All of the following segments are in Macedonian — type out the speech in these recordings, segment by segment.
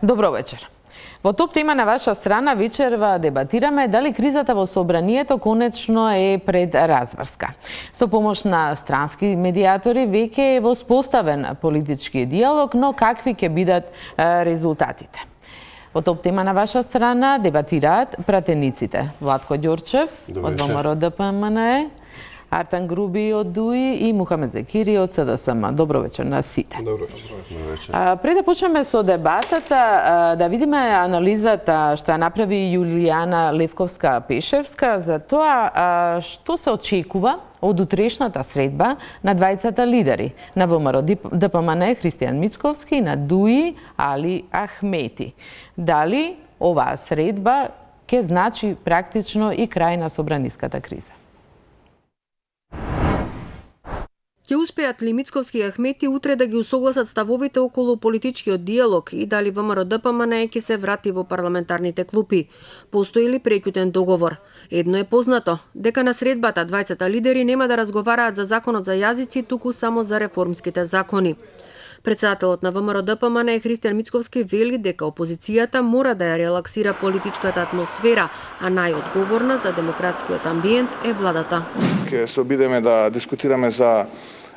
Добро вечер. Во топ тема на ваша страна вечерва дебатираме дали кризата во собранието конечно е пред разврска. Со помош на странски медиатори веќе е воспоставен политички диалог, но какви ќе бидат резултатите? Во топ тема на ваша страна дебатираат пратениците Владко Ѓорчев од ВМРО-ДПМНЕ, Артан Груби од ДУИ и Мухамед Зекири од СДСМ. Добро вечер на сите. Добро вечер. Пред да почнеме со дебатата, да видиме анализата што ја направи Јулијана Левковска-Пешевска за тоа што се очекува од утрешната средба на двајцата лидери на ВМРО-ДПМНЕ Христијан Мицковски и на ДУИ Али Ахмети. Дали оваа средба ќе значи практично и крај на собраниската криза? Ќе успеат ли Мицковски и Ахмети утре да ги усогласат ставовите околу политичкиот диалог и дали ВМРО-ДПМНЕ ќе се врати во парламентарните клупи? Постои ли прекутен договор? Едно е познато, дека на средбата двајцата лидери нема да разговараат за законот за јазици, туку само за реформските закони. Председателот на ВМРО-ДПМНЕ Христијан Мицковски вели дека опозицијата мора да ја релаксира политичката атмосфера, а најодговорна за демократскиот амбиент е владата. Ќе се обидеме да дискутираме за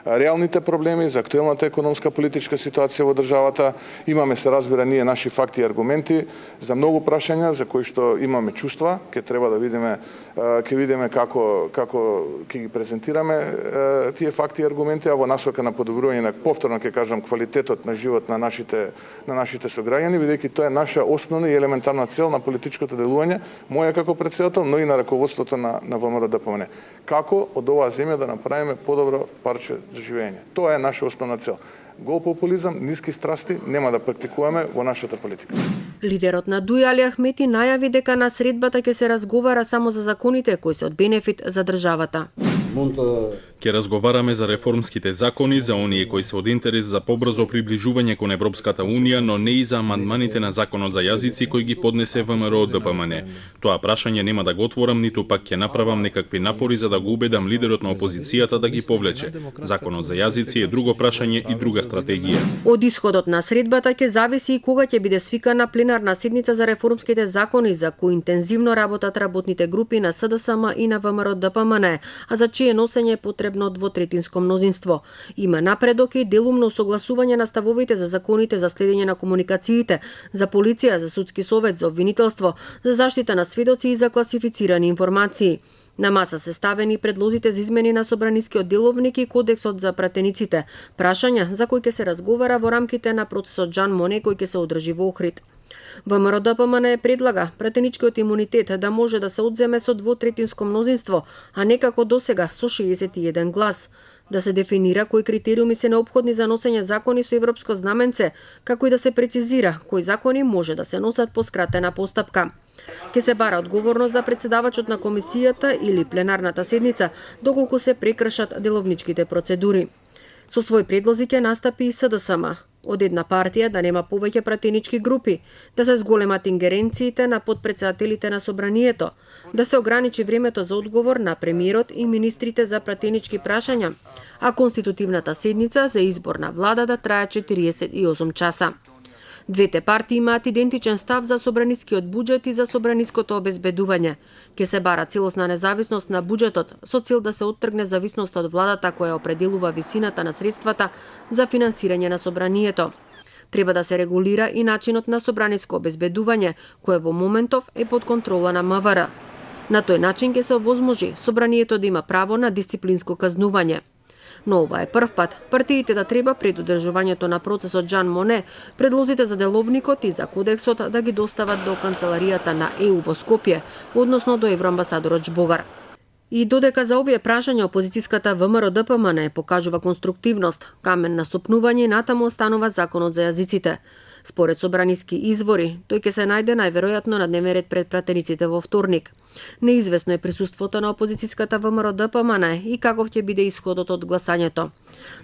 реалните проблеми, за актуелната економска политичка ситуација во државата. Имаме, се разбира, ние наши факти и аргументи за многу прашања за кои што имаме чувства. Ќе треба да видиме како ќе ги презентираме тие факти и аргументи, а во насока на подобрување на, повторно ќе кажам, квалитетот на живот на нашите сограѓани, бидејќи тоа е наша основна и елементарна цел на политичкото делување, моја како председател, но и на раководството на ВМРО-ДПМНЕ. Како од оваа земја да направиме подобро парче за живење. Тоа е наша основна цел. Гол популизам, ниски страсти нема да практикуваме во нашата политика. Лидерот на ДУИ Али Ахмети најави дека на средбата ќе се разговара само за законите кои се од бенефит за државата. Ќе разговараме за реформските закони, за оние кои се од интерес за побрзо приближување кон Европската Унија, но не и за амандманите на законот за јазици кои ги поднесе ВМРО-ДПМНЕ. Тоа прашање нема да го отворам, ниту пак ќе направам некакви напори за да го убедам лидерот на опозицијата да ги повлече. Законот за јазици е друго прашање и друга стратегија. Од исходот на средбата ќе зависи и кога ќе биде свикана пленарна седница за реформските закони за кои интензивно работат работните групи на СДСМ и на ВМРО-ДПМНЕ, а за чие носење е потребно двотретинско мнозинство. Има напредок и делумно согласување на ставовите за законите за следење на комуникациите, за полиција, за судски совет, за обвинителство, за заштита на сведоци и за класифицирани информации. На маса се ставени предлозите за измени на собранискиот деловник и кодексот за пратениците, прашања за кои ќе се разговара во рамките на процесот Жан Моне кој ќе се одржи во Охрид. ВМРО-ДПМНЕ предлага пратеничкиот имунитет да може да се одземе со двотретинско мнозинство, а не како досега со 61 глас. Да се дефинира кои критериуми се неопходни за носење закони со европско знаменце, како и да се прецизира кои закони може да се носат по скратена постапка. Ке се бара одговорност за председавачот на комисијата или пленарната седница, доколку се прекршат деловничките процедури. Со своји предлози ќе настапи и СДСМ. Од една партија да нема повеќе пратенички групи, да се зголемат ингеренциите на подпредседателите на собранието, да се ограничи времето за одговор на премиерот и министрите за пратенички прашања, а конститутивната седница за избор на влада да трае 48 часа. Двете партии имаат идентичен став за собранискиот буџет и за собраниското обезбедување. Ке се бара целосна независност на буџетот со цел да се оттргне зависноста од владата која определува висината на средствата за финансирање на собранието. Треба да се регулира и начинот на собраниско обезбедување, кое во моментов е под контрола на МВР. На тој начин ќе се овозможи собранието да има право на дисциплинско казнување. Но ова е прв пат партиите да треба пред одржувањето на процесот Жан Моне предлозите за деловникот и за кодексот да ги достават до канцеларијата на ЕУ во Скопје, односно до евроамбасадорот Жбогар. И додека за овие прашања опозицијската ВМРО-ДПМНЕ покажува конструктивност, камен на сопнување натаму останува законот за јазиците. Според собраниски извори, тој ќе се најде најверојатно на дневен ред пред пратениците во вторник. Неизвестно е присуството на опозицијската ВМРО-ДПМНЕ и каков ќе биде исходот од гласањето.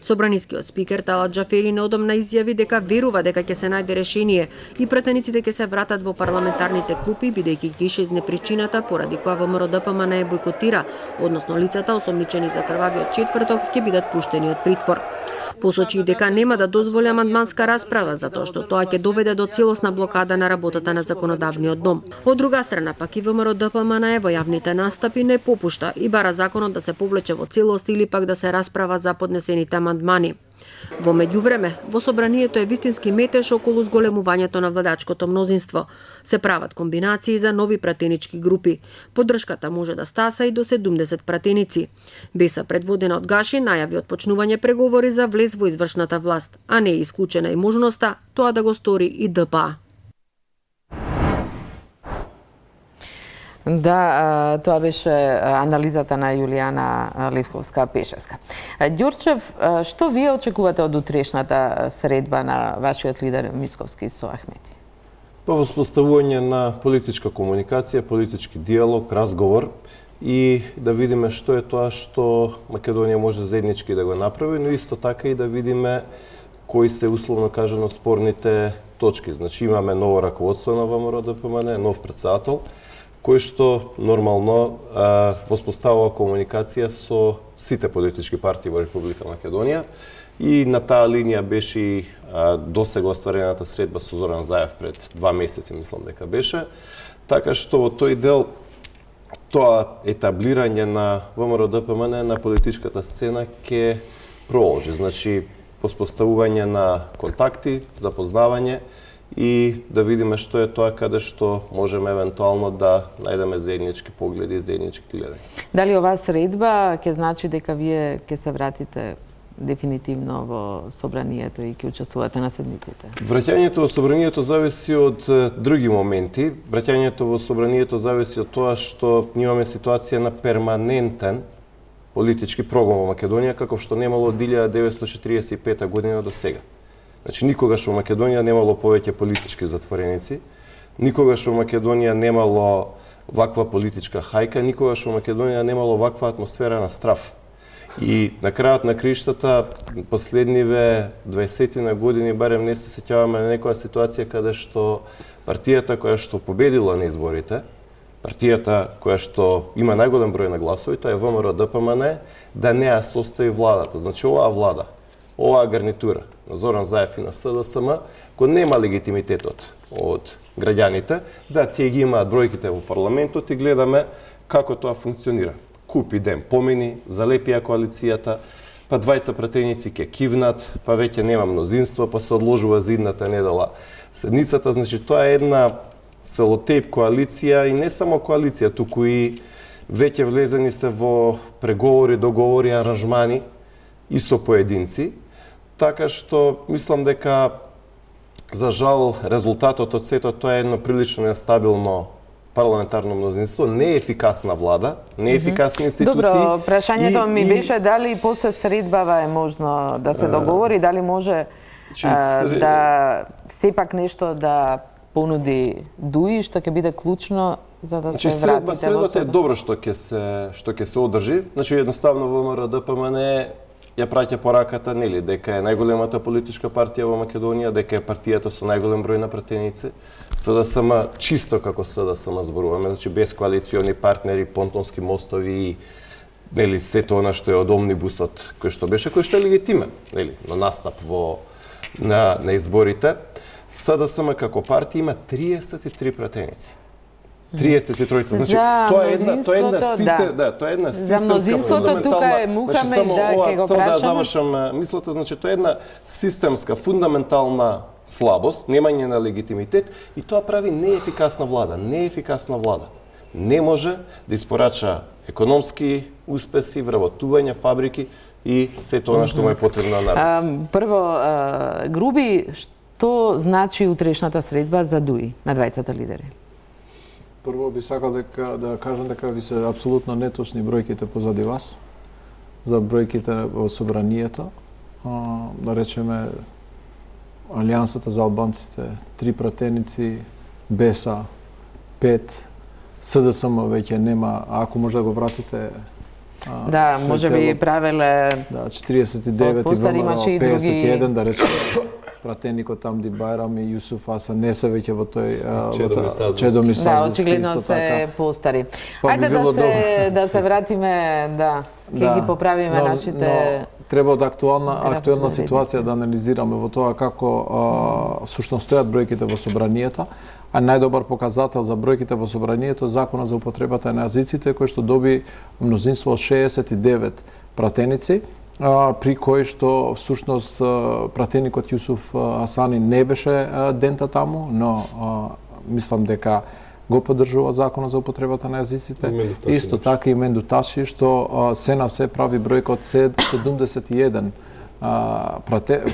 Собранискиот спикер Талат Џафери неодамна изјави дека верува дека ќе се најде решение и пратениците ќе се вратат во парламентарните клупи бидејќи ќе исчезне причината поради која ВМРО-ДПМНЕ бойкотира, односно лицата осомничени за крвавиот четврток ќе бидат пуштени од притвор. Посочи дека нема да дозволи амандманска расправа затоа што тоа ќе доведе до целосна блокада на работата на законодавниот дом. Од друга страна пак и ВМРО ДПМН во јавните настапи не попушта и бара законот да се повлече во целост или пак да се расправа за поднесените амандмани. Во меѓувреме, во собранието е вистински метеж околу зголемувањето на владачкото мнозинство. Се прават комбинации за нови пратенички групи. Поддршката може да стаса и до 70 пратеници. Беса предводена од Гаши најави отпочнување преговори за влез во извршната власт, а не е исклучена и можноста тоа да го стори и ДПА. Да, тоа беше анализата на Јулијана Ливковска-Пешевска. Ѓурчев, што вие очекувате од утрешната средба на вашиот лидер Мицковски со Ахмети? Па воспоставување на политичка комуникација, политички диалог, разговор и да видиме што е тоа што Македонија може заеднички да го направи, но исто така и да видиме кои се условно кажано спорните точки. Значи имаме ново раководство на ВМРО ДПМН, нов претседател, кој што нормално воспоставува комуникација со сите политички партии во Република Македонија и на таа линија беше и досега остварената средба со Зоран Заев пред 2 месеци, мислам дека беше. Така што во тој дел тоа етаблирање на ВМРО ДПМН на политичката сцена ќе продолжи. Значи, воспоставување на контакти, запознавање и да видиме што е тоа каде што можеме евентуално да најдеме заеднички погледи и заеднички гледања. Дали оваа средба ќе значи дека вие ќе се вратите дефинитивно во собранието и ќе учествувате на седниците? Враќањето во собранието зависи од други моменти. Враќањето во собранието зависи од тоа што имаме ситуација на перманентен политички прогон во Македонија, каков што немало од 1945 година до сега. Значи, никогаш во Македонија немало повеќе политички затвореници, никогаш во Македонија немало ваква политичка хајка, никогаш во Македонија немало ваква атмосфера на страв. И на крајот на криштата, последниве 20 на години, барем не се сеќаваме на некоја ситуација каде што партијата која што победила на изборите, партијата која што има најголем број на гласови, тоа е ВМРО ДПМН, да не ја состои владата. Значи, оваа влада, оваа гарнитура на Зоран Заев и на СДСМ, кој нема легитимитетот од граѓаните, да тие ги имаат бројките во парламентот и гледаме како тоа функционира. Купи ден помини, залепија коалицијата, па двајца пратеници ќе кивнат, па веќе нема мнозинство, па се одложува за идната недела седницата. Значи, тоа е една целотејп коалиција и не само коалиција, туку и веќе влезени се во преговори, договори, аранжмани и со поединци. Така што мислам дека за жал резултатот од сето тоа е едно прилично нестабилно парламентарно мнозинство, неефикасна влада, неефикасни институции. Добро, прашањето ми беше дали после средбава е можно да се договори, дали може да сепак нешто да понуди ДУИ, што ќе биде клучно за да се вратите во средбата е добро што ќе се одржи. Значи едноставно ВМРО ДПМН ја праќа пораката, нели, дека е најголемата политичка партија во Македонија, дека е партијата со најголем број на пратеници. СДСМ чисто како СДСМ зборуваме, значи без коалициони партнери, понтонски мостови и нели сето она што е од омнибусот кој што беше, кој што е легитимен, нели, на настап на изборите. СДСМ како партија има 33 пратеници. 33, значи тоа е една за мнозинството тука е Мухамед, да ќе го прашаме. Да завршам мислата, значи тоа е една системска фундаментална слабост, немање на легитимитет и тоа прави неефикасна влада. Неефикасна влада не може да испорача економски успеси, вработување, фабрики и сето она што му е потребно на народ. Прво, Груби, што значи утрешната средба за ДУИ на двајцата лидери? Прво би сакал да кажам дека ви се апсолутно неточни бројките позади вас за бројките во собранието. Да речеме Алијансата за албанците 3 пратеници, БЕСА 5, СДСМ веќе нема, ако може да го вратите. Да, може би правеле. Да, 49 и ВМРО 51, да речеме. Пратеникот Амди Байрам и Јусуф Аса не се веќе во тој Чедомир Сазвицки. Да, очигледно се постари. Ајде да се вратиме, да, ќе ги поправиме нашите треба од актуелна ситуација да анализираме во тоа како всушност стојат бројките во собранието, а најдобар показател за бројките во собранието е Законот за употребата на јазиците, кој што доби мнозинство од 69 пратеници, при кој што всушност пратеникот Јусуф Асани не беше дента таму, но мислам дека го поддржува Законот за употребата на јазиците. Исто така и Менду Таши, што се на се прави бројка од 71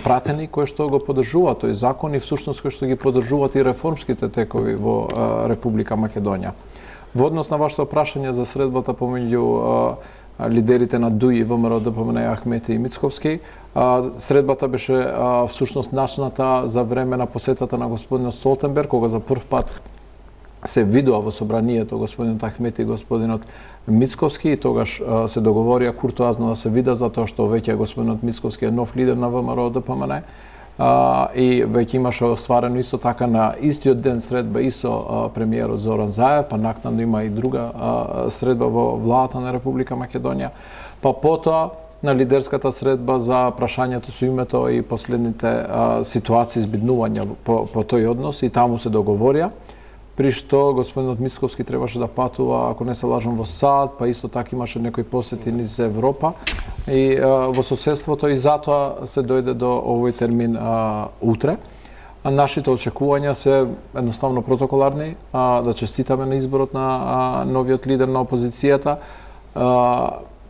пратени кои што го поддржува тој закон и всушност кои што ги поддржуваат и реформските текови во Република Македонија. Во однос на вашето прашање за средбата помеѓу лидерите на ДУИ, ВМРО, ДПМН, Ахмети и Мицковски, средбата беше всушност начната за време на посетата на господинот Столтенберг, кога за прв пат се видува во собранието господинот Ахмети и господинот Мицковски и тогаш се договорија куртоазно да се вида затоа што веќе господинот Мицковски е нов лидер на ВМРО ДПМН и веќе имаше остварено исто така на истиот ден средба и со премиерот Зоран Заев, па накнадно има и друга средба во владата на Република Македонија, па потоа на лидерската средба за прашањето со името и последните ситуации избиднувања по тој однос и таму се договорија, при што господинот Мицковски требаше да патува, ако не се лажам, во САД, па исто така имаше некои посети низ Европа и во соседството и затоа се дојде до овој термин утре. Нашите очекувања се едноставно протоколарни, да честитаме на изборот на новиот лидер на опозицијата,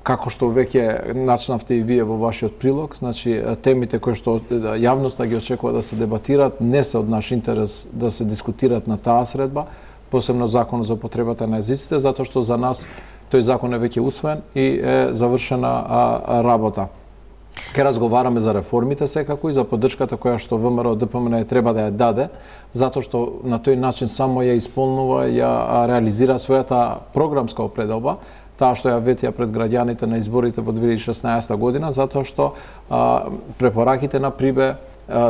како што веќе начнавте и вие во вашиот прилог, значи темите кои што јавноста ги очекува да се дебатираат не се од наш интерес да се дискутираат на таа средба, посебно Законот за употребата на јазиците, затоа што за нас тој закон е веќе усвоен и е завршена работа. Ке разговараме за реформите секако и за поддршката која што ВМРО ДПМН треба да ја даде, затоа што на тој начин само ја исполнува, ја реализира својата програмска определба, таа што ја ветија пред граѓаните на изборите во 2016 година, затоа што препораките на Прибе,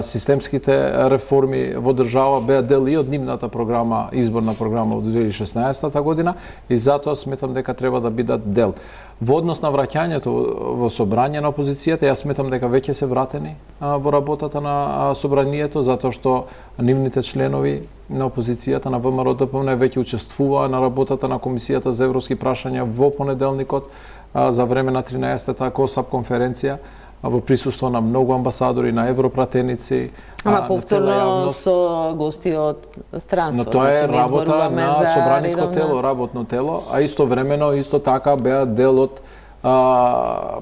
системските реформи во држава беа дел и од нивната програма, изборна програма во 2016 година и затоа сметам дека треба да бидат дел. Во однос на враќањето во собрање на опозицијата, јас сметам дека веќе се вратени во работата на собранието, затоа што нивните членови на опозицијата на ВМРО ДПМН веќе учествуваа на работата на Комисијата за европски прашања во понеделникот за време на 13-та КОСАП конференција во присуство на многу амбасадори, на европратеници, ама повторно со гости од странство. Но тоа е работа на собраниско тело, работно тело, а истовремено исто така беа дел од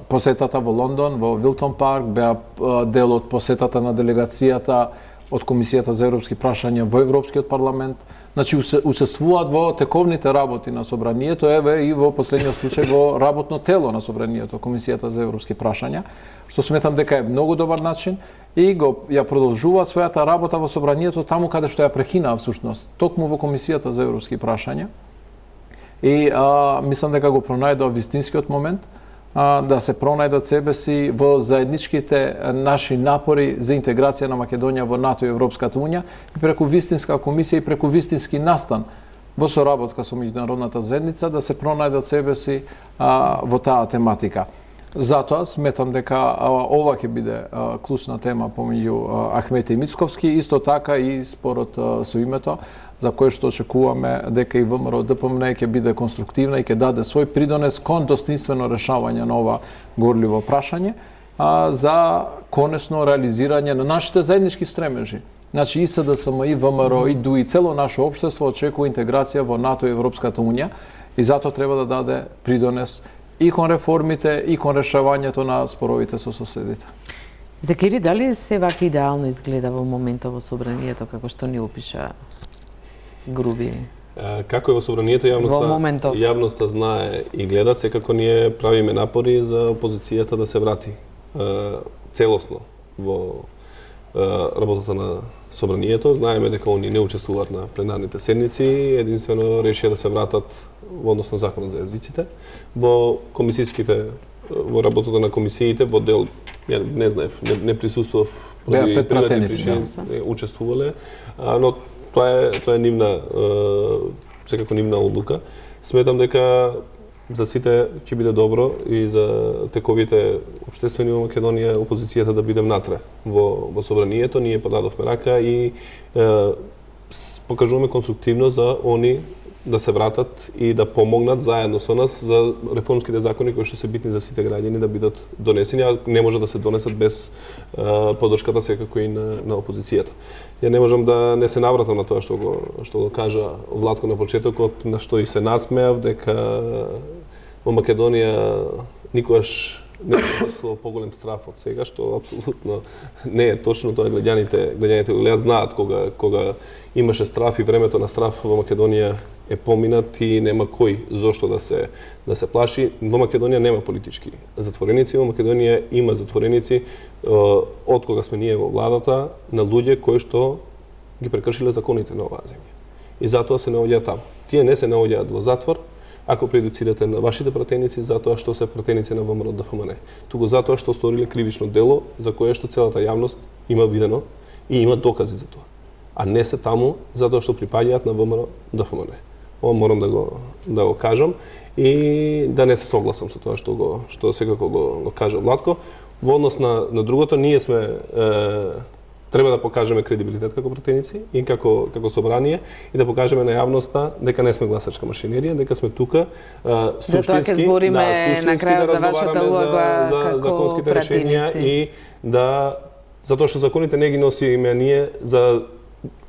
посетата во Лондон, во Вилтон парк, беа дел од посетата на делегацијата од Комисијата за европски прашања во Европскиот парламент. Значи, учествуваат во тековните работи на собранието, еве и во последниот случај во работно тело на собранието, Комисијата за европски прашања, што сметам дека е многу добар начин и ја продолжуваат својата работа во собранието таму каде што ја прекинаа всушност, токму во Комисијата за европски прашања. И мислам дека го пронајдоа вистинскиот момент да се пронајдат себе си во заедничките наши напори за интеграција на Македонија во НАТО и Европската Унија и преку вистинска комисија и преку вистински настан во соработка со меѓународната заедница да се пронајдат себе си во таа тематика. Затоа сметам дека ова ќе биде клучна тема помеѓу Ахмети и Мицковски, исто така и спорот со името, за кој што очекуваме дека и ВМРО ДПМН ќе биде конструктивна и ќе даде свој придонес кон достоинствено решавање на ова горливо прашање за конечно реализирање на нашите заеднички стремежи. Значи и СДСМ, и ВМРО, и ДУИ, цело наше општество очекува интеграција во НАТО и Европската Унија и затоа треба да даде придонес и кон реформите и кон решавањето на споровите со соседите. Закири, дали се вака идеално изгледа во моментот во собранието како што ни опиша Груби? Како е во собранието, јавноста знае и гледа, секако ние правиме напори за опозицијата да се врати целосно во работата на собранието. Знаеме дека они не учествуваат на пленарните седници, единствено решија да се вратат во однос на Законот за јазиците. Во работата на комисиите, во дел, ја не знаев, не присуствував, поради приватни причини, учествувале, но тоа е нивна, секако нивна одлука. Сметам дека за сите ќе биде добро и за тековите општествени во Македонија опозицијата да биде внатре во собранието. Ние подадовме рака и покажуваме конструктивно за они да се вратат и да помогнат заедно со нас за реформските закони кои што се битни за сите граѓани да бидат донесени, а не може да се донесат без поддршката секако и на опозицијата. Ја не можам да не се навратам на тоа што го кажа Владко на почетокот, на што и се насмеав, дека во Македонија никогаш не се чувствувал поголем страф од сега, што апсолутно не е точно. Тоа граѓаните го гледат, знаат кога имаше страф и времето на страф во Македонија е поминат и нема кој зошто да се плаши. Во Македонија нема политички затвореници, во Македонија има затвореници од кога сме ние во владата на луѓе кои што ги прекршиле законите на оваа земја. И затоа се наоѓаат таму. Тие не се наоѓаат во затвор ако преедуцирате на вашите пратеници затоа што се пратеници на ВМРО ДПМН, туку затоа што сториле кривично дело за кое што целата јавност има видено и има докази за тоа. А не се таму затоа што припаѓаат на ВМРО ДПМН. Ова морам да го кажам и да не се согласам со тоа што секако го кажа Владко. Во однос на другото, ние сме треба да покажеме кредибилитет како пратеници и како собрание и да покажеме на јавноста дека не сме гласачка машинерија, дека сме тука суштински да разговараме за законските решенија и затоа што законите не ги носиме ние за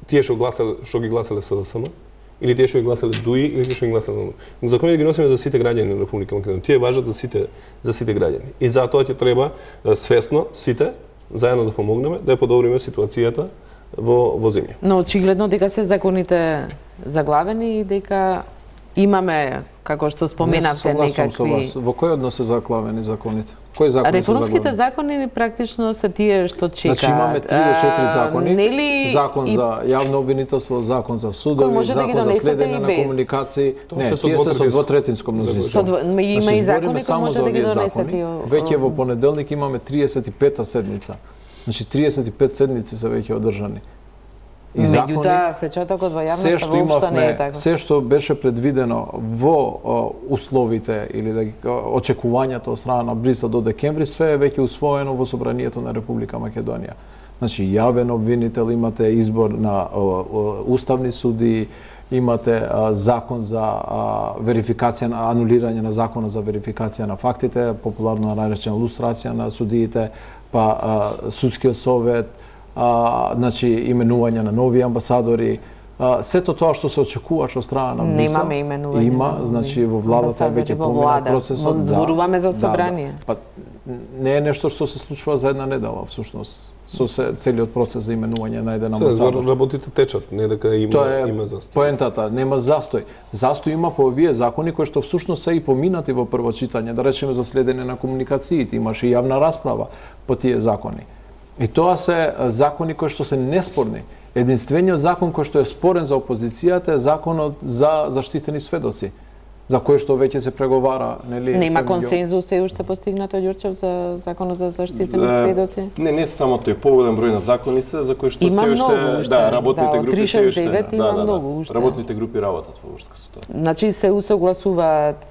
тие што ги гласале СДСМ или тие што ги гласале ДУИ или тие што ги гласале НУ. Законите ги носиме за сите граѓани на Република Македонија. Тие важат за сите граѓани. И затоа ќе треба свесно сите заедно да помогнеме да ја подобриме ситуацијата во земја. Но очигледно дека се законите заглавени и дека имаме, како што споменавте, некакви... Во кој однос се заглавени законите? Кои закони реформските закони практично се тие што чекаат. Значи имаме 3 до 4 закони. Закон за јавно обвинителство, закон за судови, закон за следење на комуникации. Не, тие се со двотретинско мнозинство. Има и закони кои може да ги донесете. Веќе во понеделник имаме 35-та седница. Значи 35 седници се веќе одржани. И меѓутоа, впечатокот во јавноста воопшто не е така. Се што беше предвидено во условите или очекувањата од страна на Брисел до декември, све е веќе усвоено во собранието на Република Македонија. Значи, јавен обвинител, имате избор на уставни суди, имате закон за верификација, анулирање на законот за верификација на фактите, популарно наречена лустрација на судиите, па судскиот совет, значи именување на нови амбасадори, сето тоа што се очекуваше од страна на Брисел. Немаме именување. Има, значи во владата веќе поминат процесот. Зборуваме за собрание. Па не е нешто што се случува за една недела всушност. Со целиот процес за именување на еден амбасадор. Работите течат, не дека има застој. Поентата, нема застој. Застој има по овие закони кои што всушност се и поминати во прво читање, да речеме за следење на комуникациите, имаше и јавна расправа по тие закони. И тоа се закони кои што се неспорни. Единствениот закон кој што е спорен за опозицијата е законот за заштитени сведоци, за кој што веќе се преговара, нели? Нема консензус се уште постигнато, Ѓурчев, за законот за заштитени сведоци? Не само тој, поволен број на закони се за кои што се уште работните групи се уште работните групи работат во врска со тоа. Значи се усогласуваат.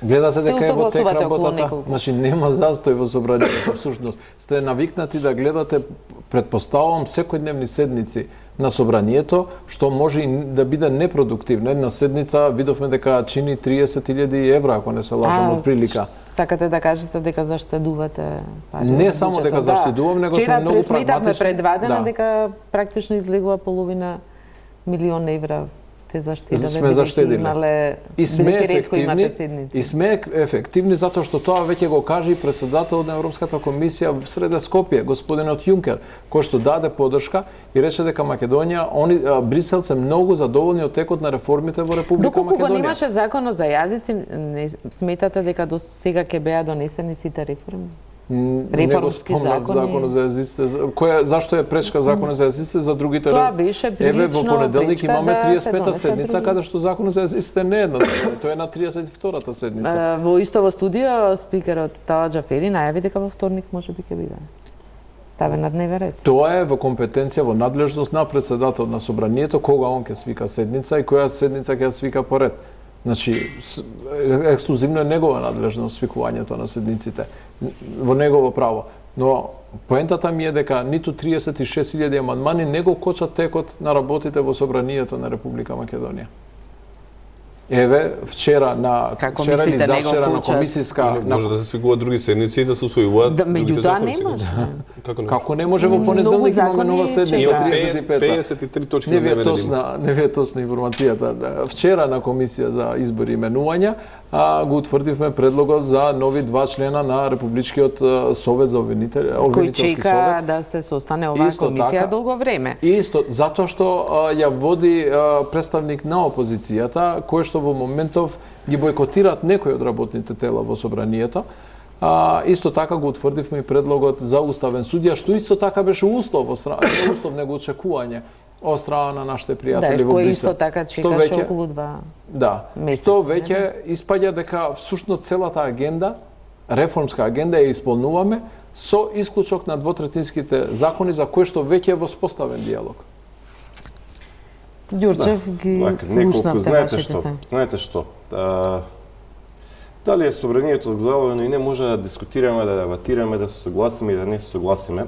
Гледате дека е во тек работата. Значи нема застој во собранието, всушност. Сте навикнати да гледате, претпоставувам, секојдневни седници на собранието, што може и да биде непродуктивно. Една седница видовме дека чини 30.000 евра, ако не се лажам, од прилика. Сакате да кажете дека заштедувате пари? Не само дека заштедувам, него сме многу прагматични. Вчера пресметавме пред 2 дена дека практично излегува половина милион евра те заштедиле. Сме заштедиле. И сме ефективни затоа што тоа веќе го кажа и председателот на Европската комисија в среде Скопје, господинот Јункер, кој што даде поддршка и рече дека Македонија, Брисел се многу задоволни од текот на реформите во Република Македонија. Доколку го немаше законот за јазици, не сметате дека до сега ќе беа донесени сите реформи? Не го спомнав законот за јазиците. Зашто е пречка законот за јазиците за другите? Тоа беше прилично. Еве во понеделник имаме 35-та седница каде што законот за јазиците не е една, тоа е на 32-та седница. Во исто во студио спикерот Таа Џафери најави дека во вторник можеби ќе биде ставен на дневен ред. Тоа е во компетенција, во надлежност на председател на собранието, кога он ќе свика седница и која седница ќе ја свика поред. Значи, ексклузивно е негова надлежност свикувањето на седниците, во негово право. Но поентата ми е дека ниту 36.000 амандмани не го кочат текот на работите во Собранието на Република Македонија. Еве, вчера или завчера на комисиска... Може да се свикуваат други седници и да се усвојуваат другите закони. Како не може во понеделник имаме нова седница, 35-та. 53 точки не ви е точна информацијата. Вчера на комисија за избори и именувања го утврдивме предлогот за нови 2 члена на Републичкиот совет за обвинителски совет. Кој чека да се состане оваа комисија долго време. Исто, затоа што ја води представник на опозицијата, кој што во моментов ги бойкотираат некои од работните тела во Собранието. Исто така го утврдивме и предлогот за уставен судија, што исто така беше услов, не услов, него очекување од страна на нашите пријатели во Брисел. Кој исто така чекаше околу 2 месеци. Што веќе испаѓа дека всушност целата агенда, реформска агенда ја исполнуваме со исклучок на двотретинските закони за кои што веќе е воспоставен диалог. Ѓурчев ги слушнавте вашите. Знаете што? Дали е Собранието загзалено и не може да дискутираме, да дебатираме, да се согласиме и да не се согласиме.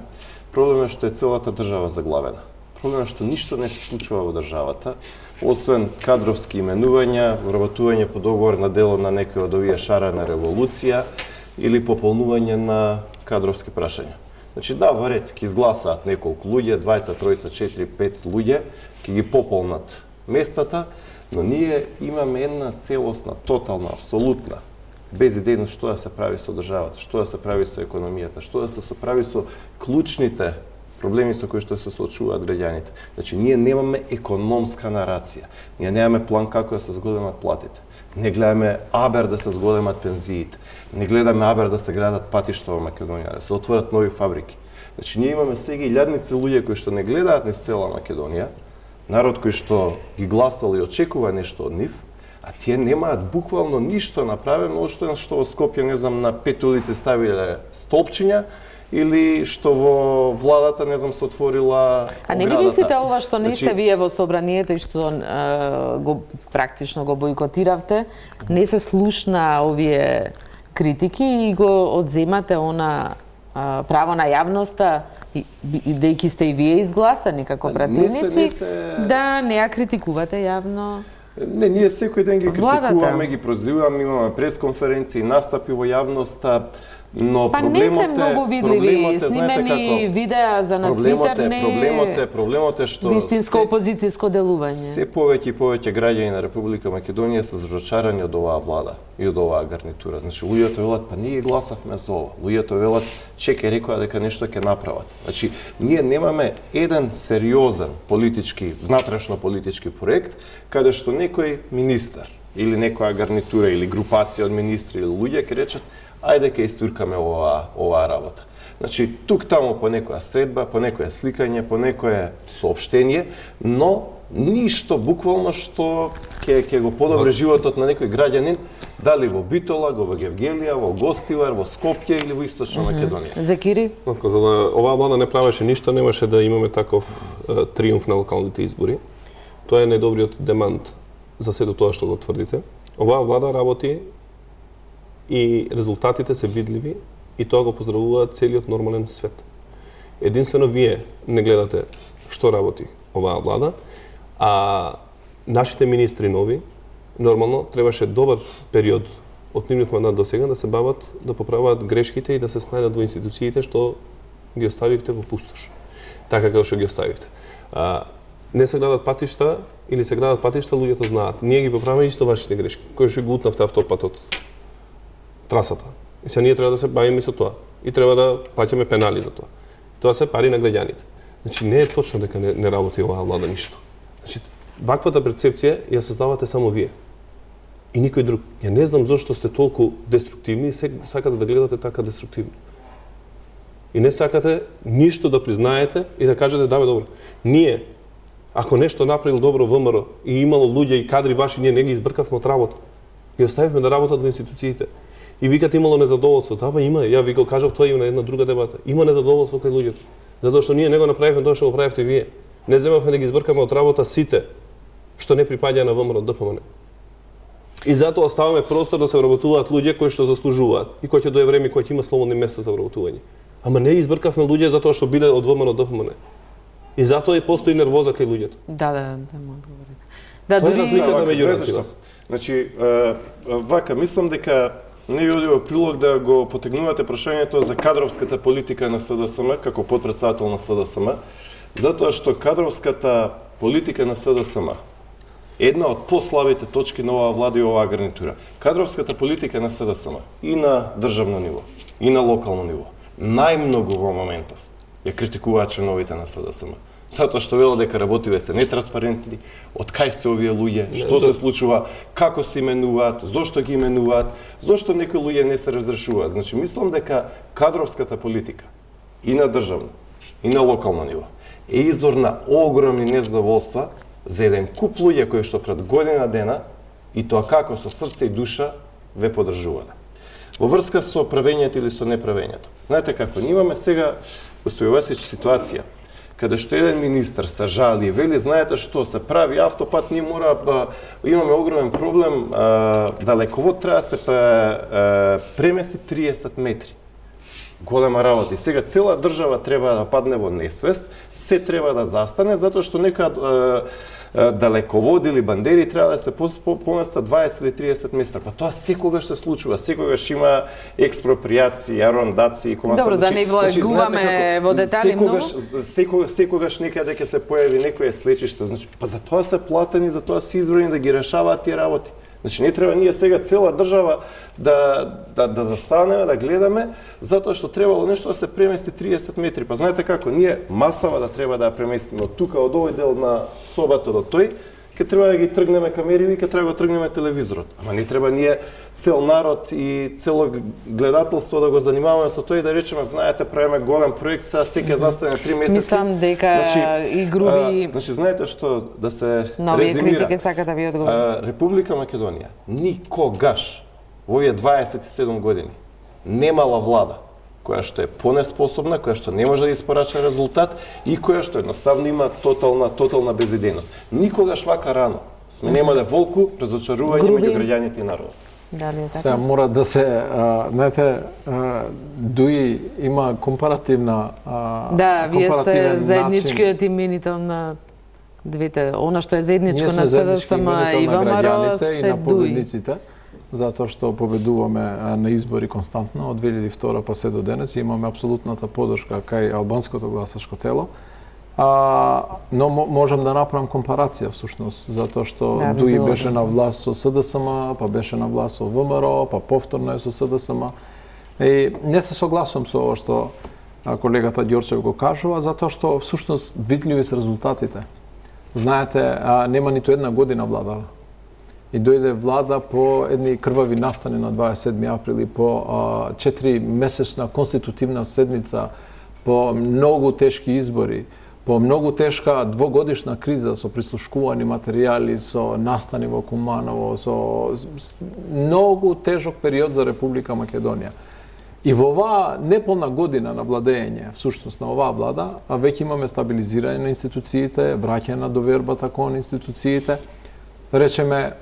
Проблемот е што е целата држава заглавена. Проблемот е што ништо не се случува во државата, освен кадровски именувања, вработување по договор на дело на некој од овие шарена револуција или пополнување на кадровски прашања. Значи да, во ред, ќе изгласаат неколку луѓе, 2, 3, 4, 5 луѓе, ќе ги пополнат местата, но ние имаме една целосна, тотална, апсолутна безидејност што да се прави со државата, што да се прави со економијата, што да се прави со клучните проблеми со кои што се соочуваат граѓаните. Значи, ние немаме економска нарација. Ние немаме план како да се зголемат платите. Не гледаме абер да се зголемат пензиите. Не гледаме абер да се градат патишта во Македонија, да се отворат нови фабрики. Значи, ние имаме сега илјадници луѓе кои што не гледаат низ цела Македонија, народ кој што ги гласал и очекува нешто од нив, а тие немаат буквално ништо направено, што во Скопје, не знам, на 5 улици ставиле столпчиња, или што во владата, не знам, се отворила оградата. А не ли мислите ова што не сте вие во Собранието и што практично го бойкотиравте, не се слушна овие критики и го одземате она право на јавноста, бидејќи сте и вие изгласани како пратеници, да не ја критикувате јавно? Не, ние секој ден ги критикуваме, ги прозиваме, имаме пресконференции, настапи во јавноста, но не се многу видливи, снимени видеа за на Твитер, проблемот е што вистинско опозицијско делување. Се повеќе и повеќе граѓани на Република Македонија се зачарани од оваа влада и од оваа гарнитура. Значи, луѓето велат, па ние гласавме за ова. Луѓето велат, чекај, рекоа дека нешто ќе направат. Значи, ние немаме еден сериозен политички, внатрешно политички проект, каде што некој министар или некоја гарнитура или групација од министри или луѓе ќе речат, ајде ке истуркаме оваа работа. Значи, тук-таму по некоја средба, по некоја сликање, по некое соопштение, но ништо буквално што ќе го подобри животот на некој граѓанин, дали во Битола, во Гевгелија, во Гостивар, во Скопје или во Источна Македонија. Закири? За да оваа влада не правеше ништо, немаше да имаме таков триумф на локалните избори. Тоа е најдобриот демант за сето тоа што го тврдите. Оваа влада работи и резултатите се видливи и тоа го поздравува целиот нормален свет. Единствено вие не гледате што работи оваа влада, а нашите министри нови, нормално, требаше добар период од нивниот мандат до сега да се бават, да поправаат грешките и да се снајдат во институциите што ги оставивте во пустош. Така како што ги оставивте. Не се градат патишта или се градат патишта, луѓето знаат. Ние ги поправаме исто вашите грешки, кои што ги утнавте автопатот, трасата. И сега ние треба да се бавиме со тоа. И треба да плаќаме пенали за тоа. Тоа се пари на граѓаните. Значи не е точно дека не работи оваа влада ништо. Значи ваквата перцепција ја создавате само вие. И никој друг. Ја не знам зошто сте толку деструктивни и сакате да гледате така деструктивно. И не сакате ништо да признаете и да кажете да бе добро. Ние ако нешто направил добро ВМРО и имало луѓе и кадри ваши, ние не ги избркавме од работа. Ги оставивме да работат во институциите. И викате имало незадоволство. Да, има. Ја ви го кажав тоа и на една друга дебата. Има незадоволство кај луѓето. Затоа што ние не го направивме тоа што го правевте вие. Не земавме да ги избркаме од работа сите што не припаѓа на ВМРО ДПМН. И затоа оставаме простор да се вработуваат луѓе кои што заслужуваат и кои ќе дое време кои ќе има слободни места за вработување. Ама не избркавме луѓе затоа што биле од ВМРО ДПМН. И затоа и постои нервоза кај луѓето. Да, му одговорите. Да, тоа е разликата меѓу нас и вас. Значи, вака, мислам дека не ви оди во прилог да го потегнувате прашањето за кадровската политика на СДСМ како подпредседател на СДСМ, затоа што кадровската политика на СДСМ една од послабите точки на оваа влада и оваа гарнитура. Кадровската политика на СДСМ и на државно ниво, и на локално ниво, најмногу во моментов ја критикуваат членовите на СДСМ. Затоа што велат дека работиве се нетранспарентни, од кај се овие луѓе, што се случува, како се именуваат, зошто ги именуваат, зошто некои луѓе не се разрешуваат. Значи, мислам дека кадровската политика и на државно, и на локално ниво е извор на огромни незадоволства за еден куп луѓе кои што пред година дена и тоа како со срце и душа ве поддржувале. Во врска со правењето или со неправењето. Знаете како, ние имаме сега, господин Васич, ситуација каде што еден министр се жали и вели, знаете што, се прави автопат, ние имаме огромен проблем, далековод треба да се премести 30 метри. Голема работа. И сега цела држава треба да падне во несвест, се треба да застане, затоа што некоја далековод или бандери треба да се поместат 20 или 30 места. Па тоа секогаш се случува, секогаш има експроприации, арондации, комасации. Добро, да не влегуваме во детали многу. Секогаш некаде ќе се појави некое слечиште. Значи, па за тоа се платени, за тоа се избрани да ги решаваат тие работи. Значи, не треба ние сега цела држава да застанеме, да гледаме, затоа што требало нешто да се премести 30 метри. Па знаете како, ние масава да треба да ја преместиме од тука, од овој дел на собата до тој, ке треба да ги тргнеме камериви, ке треба да го тргнеме телевизорот. Ама не треба ние цел народ и цело гледателство да го занимаваме со тој и да речеме, знаете, правиме голем проект, сега секој застане 3 месеци. Мислам дека и груби... Значи, знаете што, да се нови резимира. критики сака да ви одговори. Република Македонија никогаш во овие 27 години немала влада која што е понеспособна, која што не може да испорача резултат и која што едноставно има тотална безидејност. Никогаш вака рано сме немале волку разочарување меѓу граѓаните и народот. Дали е така? Сега мора да се, знаете, ДУИ има компаративна Да, вие сте заедничкиот именител на двете, она што е заедничко на СДСМ и ВМРО и на победниците, затоа што победуваме на избори константно од 2002 па се до денес и имаме апсолутната поддршка кај албанското гласачко тело. Но можам да направам компарација всушност, затоа што ДУИ беше на власт со СДСМ, па беше на власт со ВМРО, па повторно е со СДСМ. И не се согласувам со ова што колегата Ѓорчев го кажува, затоа што всушност видливи се резултатите. Знаете, нема ниту една година влада. И дојде влада по едни крвави настани на 27 април и по 4-месечна конститутивна седница, по многу тешки избори, по многу тешка двогодишна криза со прислушкувани материјали, со настани во Куманово, со многу тежок период за Република Македонија. И во оваа неполна година на владење, всушност на оваа влада, веќе имаме стабилизирање на институциите, враќање на довербата кон институциите. Речеме,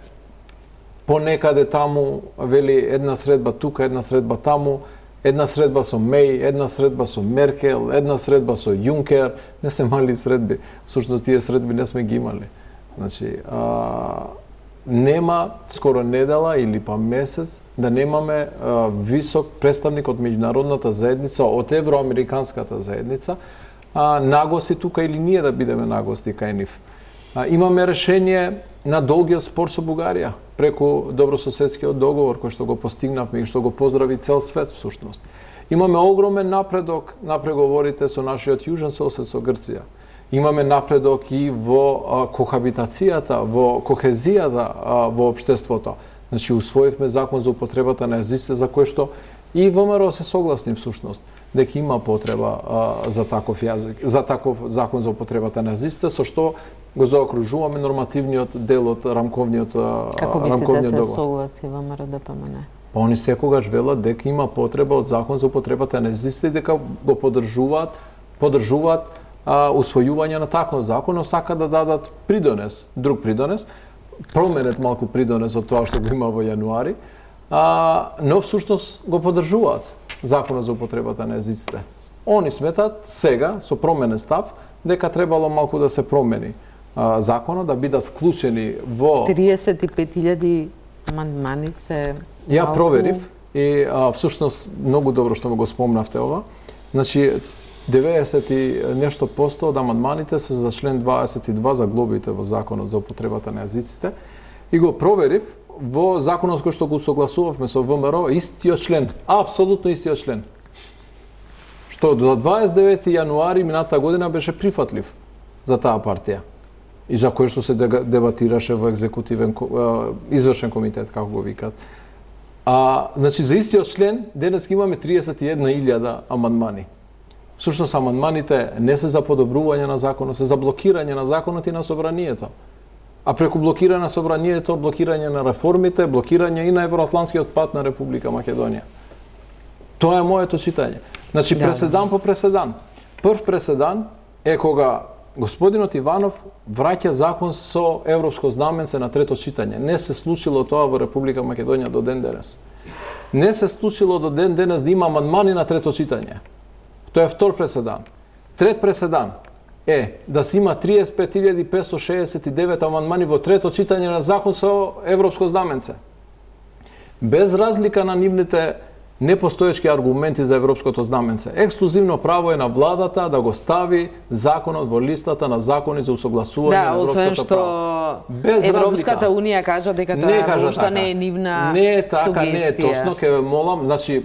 понекаде таму, вели, една средба тука, една средба таму, една средба со Меј, една средба со Меркел, една средба со Јункер, не се мали средби. Всушност, тие средби не сме ги имали. Значи, нема скоро недела или па месец да немаме висок представник од меѓународната заедница, од евроамериканската заедница, нагости тука или ние да бидеме нагости кај нив. Имаме решение на долгиот спор со Бугарија преку добрососедскиот договор кој што го постигнавме и што го поздрави цел свет всушност. Имаме огромен напредок на преговорите со нашиот јужен сосед со Грција. Имаме напредок и во кохабитацијата, во кохезијата во општеството. Значи, усвоивме закон за употребата на езиците за кој што и ВМРО се согласни всушност дека има потреба за таков јазик, за таков закон за употребата на езиците, со што го заокружуваме нормативниот дел од рамковниот договор. Како мислите да се согласи ВМРО ДПМН? Па они секогаш велат дека има потреба од закон за употребата на езиците и дека го поддржуваат усвојување на таков закон, но сака да дадат друг придонес, променет малку придонес од тоа што го има во јануари, но всушност го поддржуваат законот за употребата на езиците. Они сметат сега со променен став дека требало малку да се промени законот, да бидат вклучени во 35.000 амандмани се Ја проверив и всушност многу добро што го спомнавте ова. Значи 90 и нешто посто од амандманите се за член 22 за глобите во законот за употребата на езиците и го проверив во законот кој што го согласувавме со ВМРО, истиот член, апсолутно истиот член. Што до 29 јануари минатата година беше прифатлив за таа партија и за кој што се дебатираше во екзекутивен извршен комитет, како го викат. Значи за истиот член денес имаме 31.000 амандмани. Всушност амандманите не се за подобрување на законот, се за блокирање на законот и на собранието. А преку блокирање на собранието, блокирање на реформите, блокирање и на евроатлантскиот пат на Република Македонија. Тоа е моето читање. Значи преседан по преседан. Прв преседан е кога господинот Иванов враќа закон со европско знаменце на трето читање. Не се случило тоа во Република Македонија до ден денес. Не се случило до ден денес да има амандмани на трето читање. Тоа е втор преседан. Трет преседан е да се има 35.569 амандмани во трето читање на закон со европско знаменце. Без разлика на нивните непостоечки аргументи за европското знаменце. Ексклузивно право е на владата да го стави законот во листата на закони за усогласување на европското право. Без Европската унија кажа дека тоа не е нивна не е така, не е тосно, ќе ве молам, значи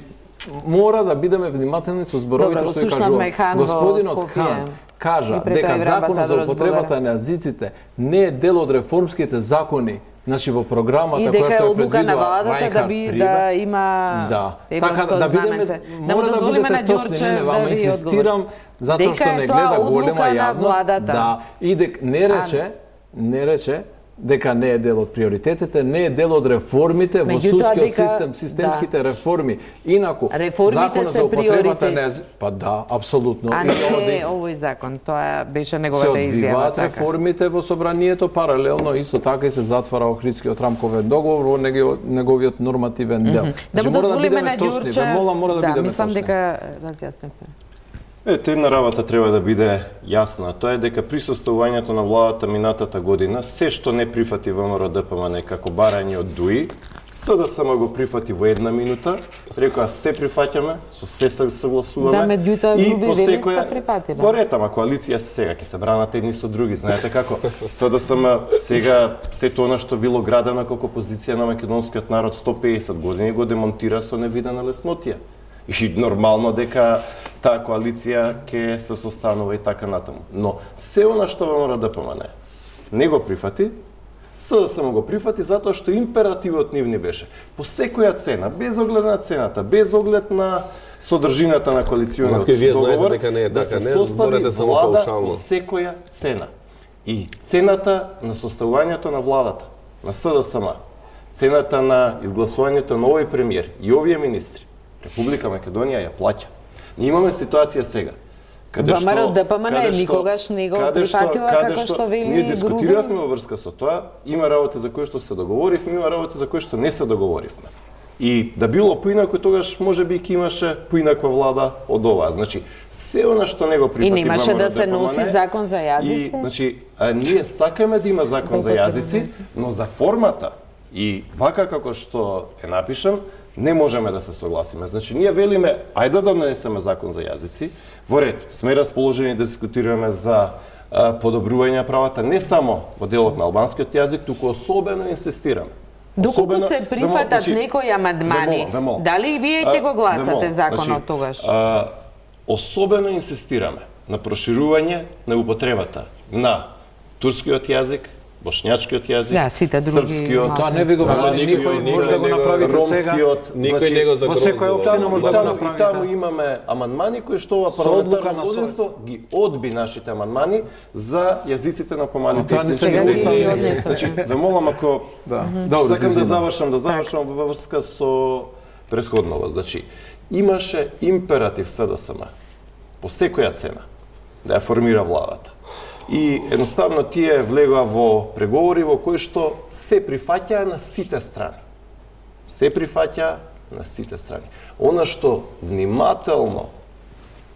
мора да бидеме внимателни со зборовите што ја кажувам. Господинот Хан кажа дека законот за употребата на езиците не е дел од реформските закони, значи во програмата која што е предвидува Рајнхард да има така да бидеме мора да бидете точни, не вама инсистирам затоа што не гледа голема јавност, и дека не рече дека не е дел од приоритетите, не е дел од реформите во судскиот систем, системските реформи. Инаку, законот за употребата на па да, апсолутно. А не овој закон, тоа беше неговата изјава. Се одвиваат реформите во собранието, паралелно исто така и се затвара Охридскиот рамковен договор во неговиот нормативен дел. Да му дозволиме на Ѓурче, мора да бидеме мислам дека разјаснивме. Една работа треба да биде јасна. Тоа е дека при составувањето на владата минатата година, се што не прифати ВМРО ДПМН како барање од ДУИ, СДСМ го прифати во една минута, рекоа се прифаќаме, со се согласуваме и по секоја во ред, ама коалиција сега ќе се бранат едни со други. Знаете како СДСМ сега се тоа што било градено како позиција на македонскиот народ 150 години го демонтира со невидена леснотија. И нормално дека таа коалиција ќе се состанува и така натаму. Но се она што ВМРО ДПМН не го прифати, СДСМ го прифати затоа што императивот нивни беше по секоја цена, без оглед на цената, без оглед на содржината на коалициониот договор, да се состави влада по секоја цена. И цената на составувањето на владата, на СДСМ, цената на изгласувањето на овој премиер и овие министри, Република Македонија ја плаќа. Ние имаме ситуација сега, каде што ДПМН никогаш не го прифатила како што вели ние дискутиравме во врска со тоа, има работи за кои што се договоривме, има работи за кои што не се договоривме. И да било поинаку, тогаш можеби ќе имаше поинаква влада од оваа. Значи, се она што не го прифати ВМРО ДПМН. И немаше да се носи закон за јазици. И, значи, ние сакаме да има закон за јазици, но за формата и вака како што е напишан, не можеме да се согласиме. Значи, ние велиме, ајде да донесеме закон за јазици, во ред, сме расположени да дискутираме за подобрување на правата, не само во делот на албанскиот јазик, туку особено инсистираме. Доколку се прифатат некои амандмани, дали вие ќе го гласате законот тогаш? Особено инсистираме на проширување на употребата на турскиот јазик, бошњачкиот јазик, српскиот, тоа не ви го никој може да го направите сега. Никој не го загрозува. Во секоја општина може да направите. И таму имаме амандмани кои што ова парламентарно мнозинство ги одби нашите амандмани за јазиците на помалите етнички заедници. Значи, ве молам ако сакам да завршам во врска со претходново. Значи, имаше императив СДСМ по секоја цена да ја формира владата. и едноставно тие влегоа во преговори во кои што се прифаќаа на сите страни. Се прифаќа на сите страни. Она што внимателно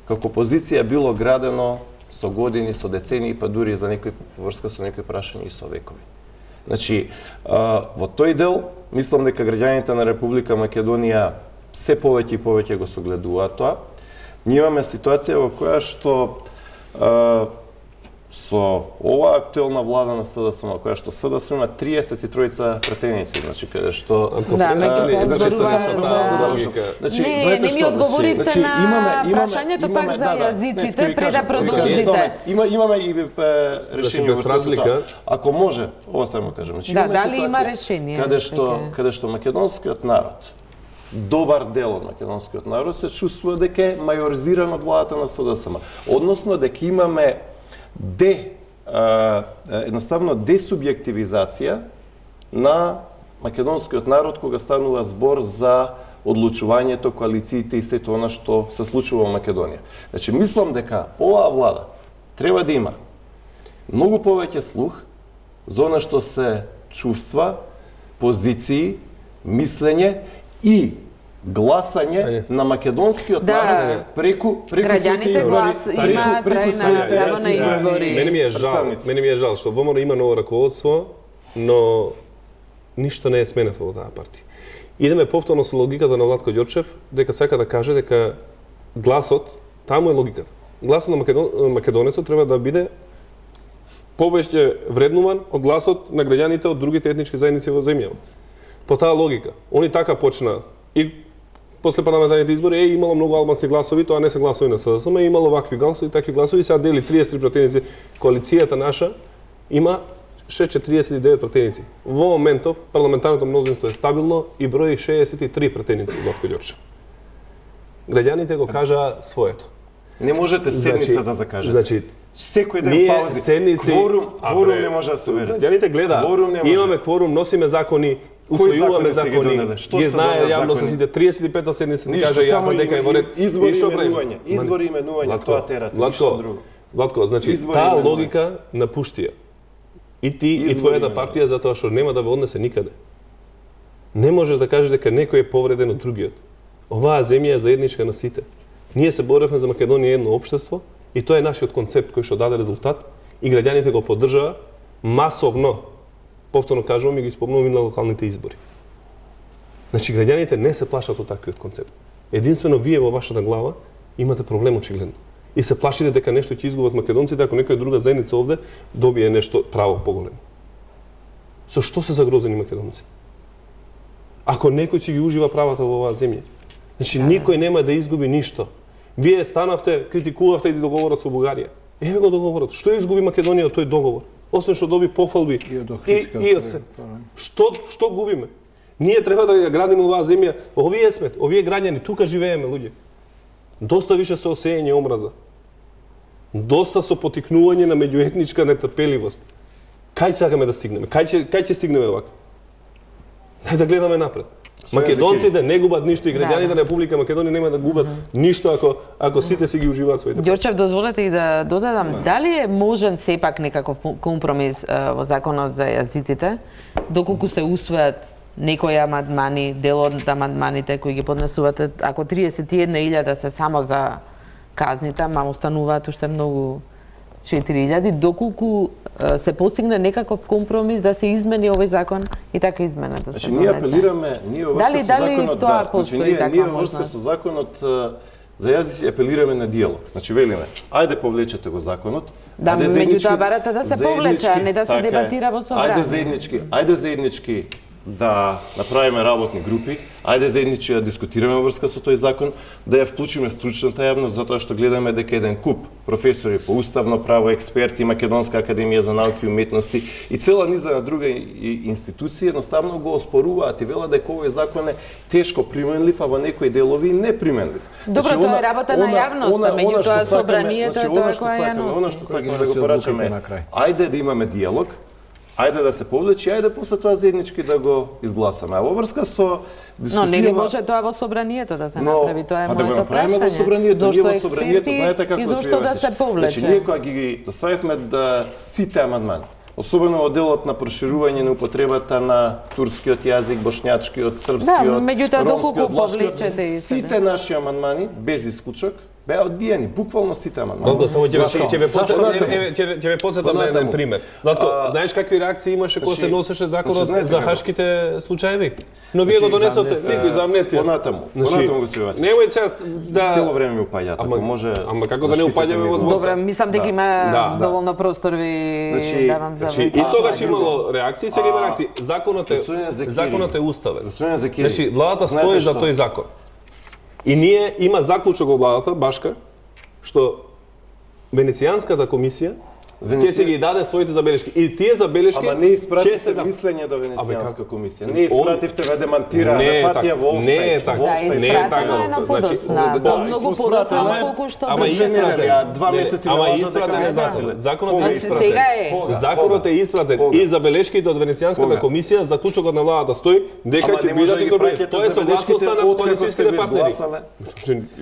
како позиција било градено со години, со децении, па дури за некои врска со некои прашања и со векови. Значи, во тој дел, мислам дека граѓаните на Република Македонија се повеќе и повеќе го согледуваат тоа. Ние имаме ситуација во која што со оваа актуелна влада на СДСМ, која што СДСМ има 33 пратеници, значи каде што не ми одговоривте на прашањето пак за јазиците пред да продолжите. Имаме и решение во разлика. Ако може, ова само кажам, значи дали има решение каде што македонскиот народ, добар дел од македонскиот народ се чувствува дека е мајоризиран од владата на СДСМ, односно дека имаме едноставно десубјективизација на македонскиот народ кога станува збор за одлучувањето, коалициите и сето она што се случува во Македонија. Значи, мислам дека оваа влада треба да има многу повеќе слух за она што се чувства, позиции, мислење и гласање на македонскиот народ преку граѓаните имаат право на избори. Мене ми е жал што ВМРО има ново раководство, но ништо не е сменето во таа партија. Идеме повторно со логиката на Владко Ѓорчев, дека сака да каже дека гласот, таму е логиката. Гласот на македонецот треба да биде повеќе вреднуван од гласот на граѓаните од другите етнички заедници во земјава. По таа логика, они така почна и после парламентарните избори имало многу албански гласови, тоа не се гласови на СДСМ, имало вакви гласови, такви гласови, сега дели 33 пратеници. Коалицијата наша има 49 пратеници. Во моментов парламентарното мнозинство е стабилно и брои 63 пратеници од Владко Ѓорчев. Граѓаните го кажаа своето. Не можете седница да закажете. Значи, секој ден паузи. Кворум не може да се уверите. Граѓаните гледаат. Имаме кворум, носиме закони, усвојуваме закони. Ги знае јавноста сите 35-та седница ти каже јавно дека е во ред. Избори именување, тоа терат, ништо друго. Владко, значи таа логика напушти ја. И ти и твојата партија затоа што нема да ве однесе никаде. Не можеш да кажеш дека некој е повреден од другиот. Оваа земја е заедничка на сите. Ние се боревме за Македонија едно општество и тоа е нашиот концепт кој што даде резултат и граѓаните го поддржаа масовно. Повторно кажувам и ги спомнувам и на локалните избори. Значи граѓаните не се плашат од таквиот концепт. Единствено вие во вашата глава имате проблем очигледно. И се плашите дека нешто ќе изгубат македонците ако некоја друга заедница овде добие нешто право поголемо. Со што се загрозени македонци? Ако некој ќе ги ужива правата во оваа земја. Значи никој нема да изгуби ништо. Вие станавте, критикувавте и договорот со Бугарија. Еве го договорот. Што изгуби Македонија од тој договор? Освен што доби пофалби и од се. Што губиме? Ние треба да ја градиме оваа земја. Овие сме, овие граѓани, тука живееме луѓе. Доста више со осејање омраза. Доста со потикнување на меѓуетничка нетрпеливост. Кај сакаме да стигнеме? Кај ќе стигнеме вака? Дај да гледаме напред. Македонците не губат ништо и граѓаните на Република Македонија нема да губат ништо ако сите си ги уживаат своите. Ѓорчев, дозволете и да додадам, дали е можен сепак некаков компромис во законот за јазиците, доколку се усвојат некои амандмани, дел од амандманите кои ги поднесувате, ако 31.000 се само за казните, ама остануваат уште многу 4.000, доколку се постигне некаков компромис да се измени овој закон и така измената да се ние апелираме, ние во врска со законот, тоа постои таква ние во врска со законот за јазици апелираме на диалог. Значи велиме, ајде повлечете го законот. Да, меѓутоа барате да се повлече, а не да се дебатира во собрание. Ајде заеднички да направиме работни групи, ајде заеднички да дискутираме врска со тој закон, да ја вклучиме стручната јавност, затоа што гледаме дека еден куп професори по уставно право, експерти, Македонска академија за науки и уметности и цела низа на други институции едноставно го оспоруваат и велат дека овој закон е тешко применлив, а во некои делови неприменлив. Добро, тоа е работа на јавноста, меѓутоа собранието е тоа која ја носи. Она што сакаме да го порачаме, ајде да имаме диалог, ајде да се повлечи, ајде после тоа заеднички да го изгласаме. А во врска со дискусија... Но нели може тоа во собранието да се направи, тоа е моето прашање. Во собранието, зошто во собранието, знаете како и зошто да се повлече? Значи, ние кога ги доставивме да сите амандмани, особено во делот на проширување на употребата на турскиот јазик, бошњачкиот, српскиот, ромскиот, сите наши амандмани, без исклучок, беа одбиени, буквално сите амандмани. Златко, само ќе ве потсетам на еден пример. Златко, знаеш какви реакции имаше кога се носеше законот за хашките случаеви? Но вие го донесовте, никој за амнестија. Понатаму го свиваш. Немој сега да цело време ми упаѓаат, ако може. Ама како да не упаѓаме во збор? Добре, мислам дека има доволно простор ви давам за. И тогаш имало реакции, сега има реакции. Законот е уставен. Значи, владата стои за тој закон. И ние има заклучок во владата, Башка, што Венецијанската комисија ќе се ги даде своите забелешки. И тие забелешки ама не испративте мислење до Венецијанска комисија. Не испративте ве демантира, не фатија во офсайт. Не е така. Не е така. Значи, многу подоцна колку што ама изпратен 2 месеци ама испратен е законот. Законот е испратен и забелешките од Венецијанската комисија, заклучокот на владата стои дека ќе бидат инкорпорирани. Тоа е согласноста на коалицијските партнери.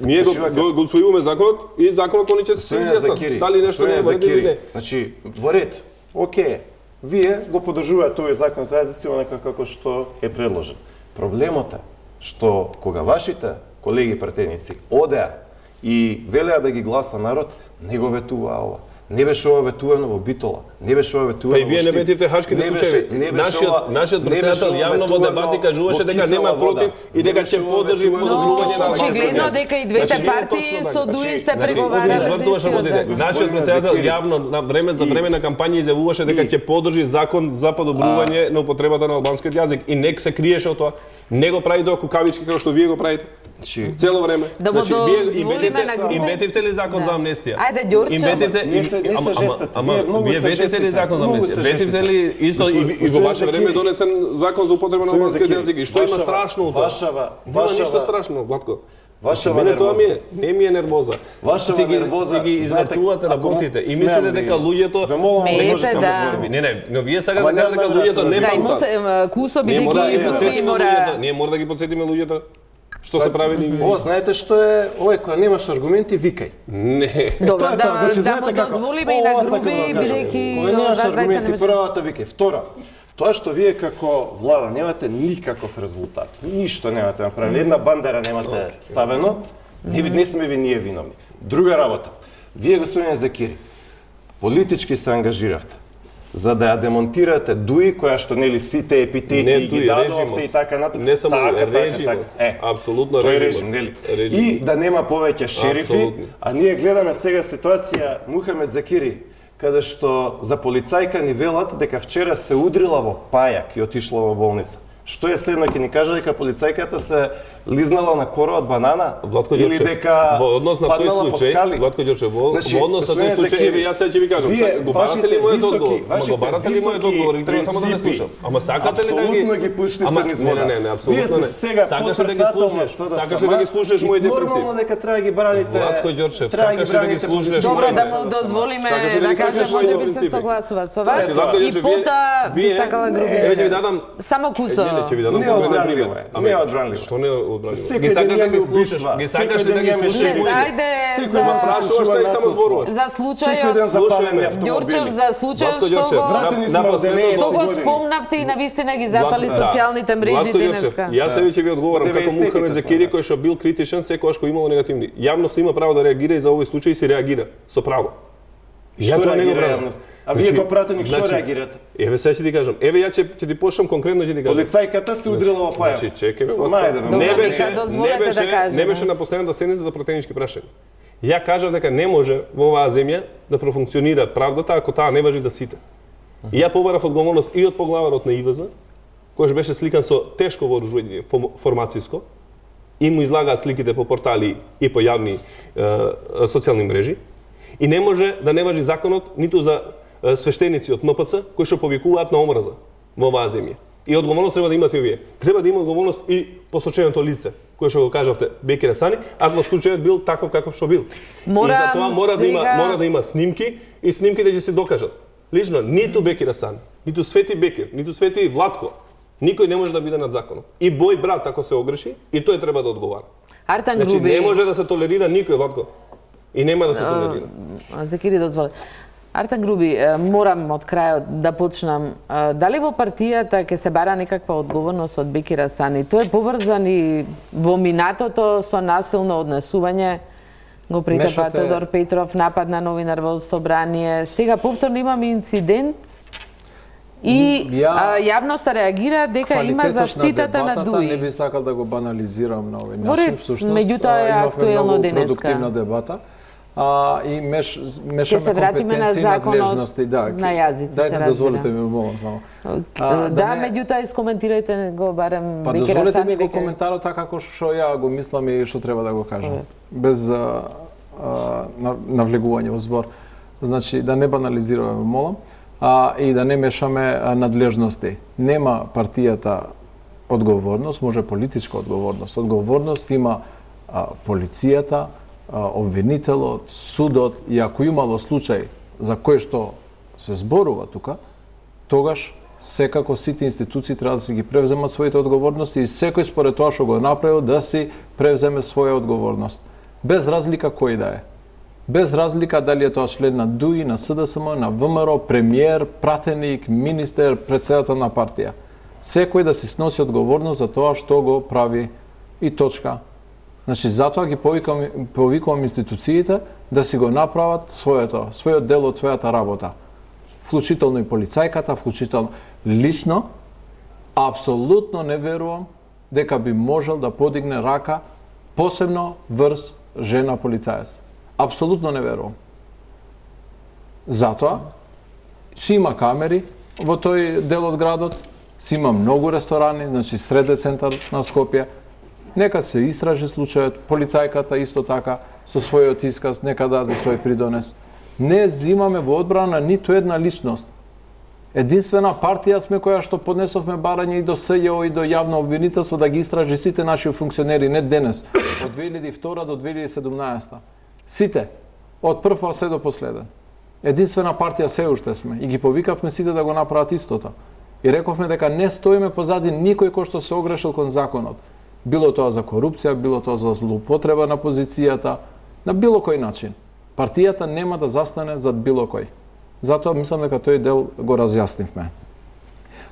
Ние го усвоиваме законот и законот они ќе се изјаснат. Дали нешто не е вредно или не. Значи, во ред, окей, вие го поддржувате тој закон за јазици онака како што е предложен. Проблемот е што кога вашите колеги пратеници одеа и велеа да ги гласа народ, не го ветуваа ова. Не беше ова ветувано во Битола, не беше ова ветувано во Штип. Па и вие не ветивте хашките случаи. Нашиот председател јавно во дебати кажуваше дека нема против и дека ќе поддржи подобрување на очигледно дека и двете партии со ДУИ сте преговарале. Нашиот председател јавно на време на кампања изјавуваше дека ќе поддржи закон за подобрување на употребата на албанскиот јазик и нек се криеше од тоа. Не го прави до кукавички како што вие го правите. Цело време. Значи вие иметивте ли закон за амнестија? Ајде Ѓурче. Не се жестате. Вие ветите ли закон за амнестија? Ветите ли исто и во ваше време донесен закон за употреба на албанскиот јазик? И што има страшно од тоа? Нема ништо страшно, Владко. Мене тоа не ми е нервоза. Вашава нервоза ги извртувате работите и мислите дека луѓето Не, но вие сакате да кажете дека луѓето не памтат. Кусо бидејќи мора. Ние мора да ги потсетиме луѓето што се правили. Ова знаете што е, ова кога немаш аргументи викај. Не. Добро, да му дозволиме и на груби бидејќи кога немаш аргументи првата викај. Втора, тоа што вие како влада немате никаков резултат, ништо немате направено, една бандера немате ставено, не сме ви ние виновни. Друга работа, вие господине Закири, политички се ангажиравте за да ја демонтирате ДУИ, која што нели сите епитети ги дадовте и така натаму. Не само режимот, апсолутно тој режим, нели? И да нема повеќе шерифи, а ние гледаме сега ситуација Мухамед Закири, каде што за полицајка ни велат дека вчера се удрила во пајак и отишла во болница. Што е следно, ќе ни кажа дека полицајката се лизнала на кора од банана или дека во однос на тој случај, Владко Ѓорчев, во однос на тој случај, еве јас сега ќе ви кажам, го барате ли мојот одговор? Го барате ли мојот одговор или треба само да не слушам? Ама сакате ли да ги апсолутно ги пуштите низ вода? Не, апсолутно не. Сакаш да ги слушнеш, сакаш да ги слушнеш моите принципи. Нормално дека треба ги браните. Владко Ѓорчев, сакаш да ги слушнеш. Добро, да му дозволиме да кажем, може би се согласува со вас. И пота би сакала груби. Еве ќе ви дадам само кусо. Ќе ви дадам неодбранливо е. Неодбранливо. Што не одбранливо? Ги сакаш да ги слушаш, ги сакаш да ги слушаш. Ајде, секој ден прашуваш и само зборуваш. За случајот. Секој ден запалени автомобили. Ѓорчев, за случајот што го спомнавте и на вистина ги запали социјалните мрежи денеска. Јас ќе ви одговорам како Мухамед Закири кој што бил критичен секогаш кога имало негативни. Јавноста има право да реагира и за овој случај се реагира со право. Ја тоа не го правам. А вие го пратеник што реагирате? Еве сега ќе ти кажам. Еве ја ќе ти почнам конкретно ќе ти кажам. Полицајката се удрила во пајак. Значи чекај ме. Не беше на последната седница за пратенички прашања. Ја кажав дека не може во оваа земја да профункционира правдата ако таа не важи за сите. И ја побарав одговорност и од поглаварот на ИВЗ, кој беше сликан со тешко вооружување формациско, и му излагаат сликите по портали и по јавни социјални мрежи. И не може да не важи законот ниту за свештеници од МПЦ кои што повикуваат на омраза во оваа земја. И одговорност треба да имате вие. Треба да има одговорност и посоченото лице, кое што го кажавте, Бекир Асани, ако случајот бил таков каков што бил. И за тоа мора да има снимки и снимките ќе се докажат. Лично ниту Бекир Асани, ниту Свети Бекир, ниту Свети Владко. Никој не може да биде над законот. И бој брат ако се огреши, и тој треба да одговара. Артан Значи Груби... не може да се толерира никој, Владко. И нема да се толерира. Закири дозволи. Арта Груби, морам од крајот да почнам. Дали во партијата ќе се бара некаква одговорност од Бекир Асани? Тој е поврзан и во минатото со насилно однесување. Го притепа Тодор Петров, напад на новинар во собрание. Сега повторно имаме инцидент и јавноста реагира дека има заштитата на Дуи. Не би сакал да го банализирам на овој начин. Всушност, меѓутоа е актуелно денеска. Продуктивна дебата. И мешаме компетенции и надлежности. На јазици се разбира. Дајте, дозволите ми, молам само. Да, меѓутоа искоментирајте го барем Бекир Асани. Дозволите ми го коментарот така како што ја го мислам и што треба да го кажам. Без навлегување во збор. Значи, да не банализираме, молам, и да не мешаме надлежности. Нема партијата одговорност, може политичка одговорност. Одговорност има полицијата, обвинителот, судот, и ако имало случај за кој што се зборува тука, тогаш секако сите институции треба да си ги превземат своите одговорности и секој според тоа што го направил да си превземе своја одговорност. Без разлика кој да е. Без разлика дали е тоа член на ДУИ, на СДСМ, на ВМРО, премиер, пратеник, министер, председател на партија. Секој да си сноси одговорност за тоа што го прави и точка. Значи, затоа ги повикувам институциите да си го направат својот дел од својата работа. Вклучително и полицајката, вклучително лично, апсолутно не верувам дека би можел да подигне рака, посебно врз жена полицаец. Апсолутно не верувам. Затоа, си има камери во тој дел од градот, си има многу ресторани, значи среден центар на Скопје. Нека се истражи случајот, полицајката исто така со својот исказ, нека даде свој придонес. Не зимаме во одбрана ниту една личност. Единствена партија сме која што поднесовме барање и до СЈО и до јавно обвинителство да ги истражи сите наши функционери, не денес, од 2002 до 2017. Сите, од прв па се до последен. Единствена партија се уште сме и ги повикавме сите да го направат истото. И рековме дека не стоиме позади никој кој што се огрешил кон законот. Било тоа за корупција, било тоа за злоупотреба на позицијата, на било кој начин. Партијата нема да застане зад било кој. Затоа мислам дека тој дел го разјаснивме.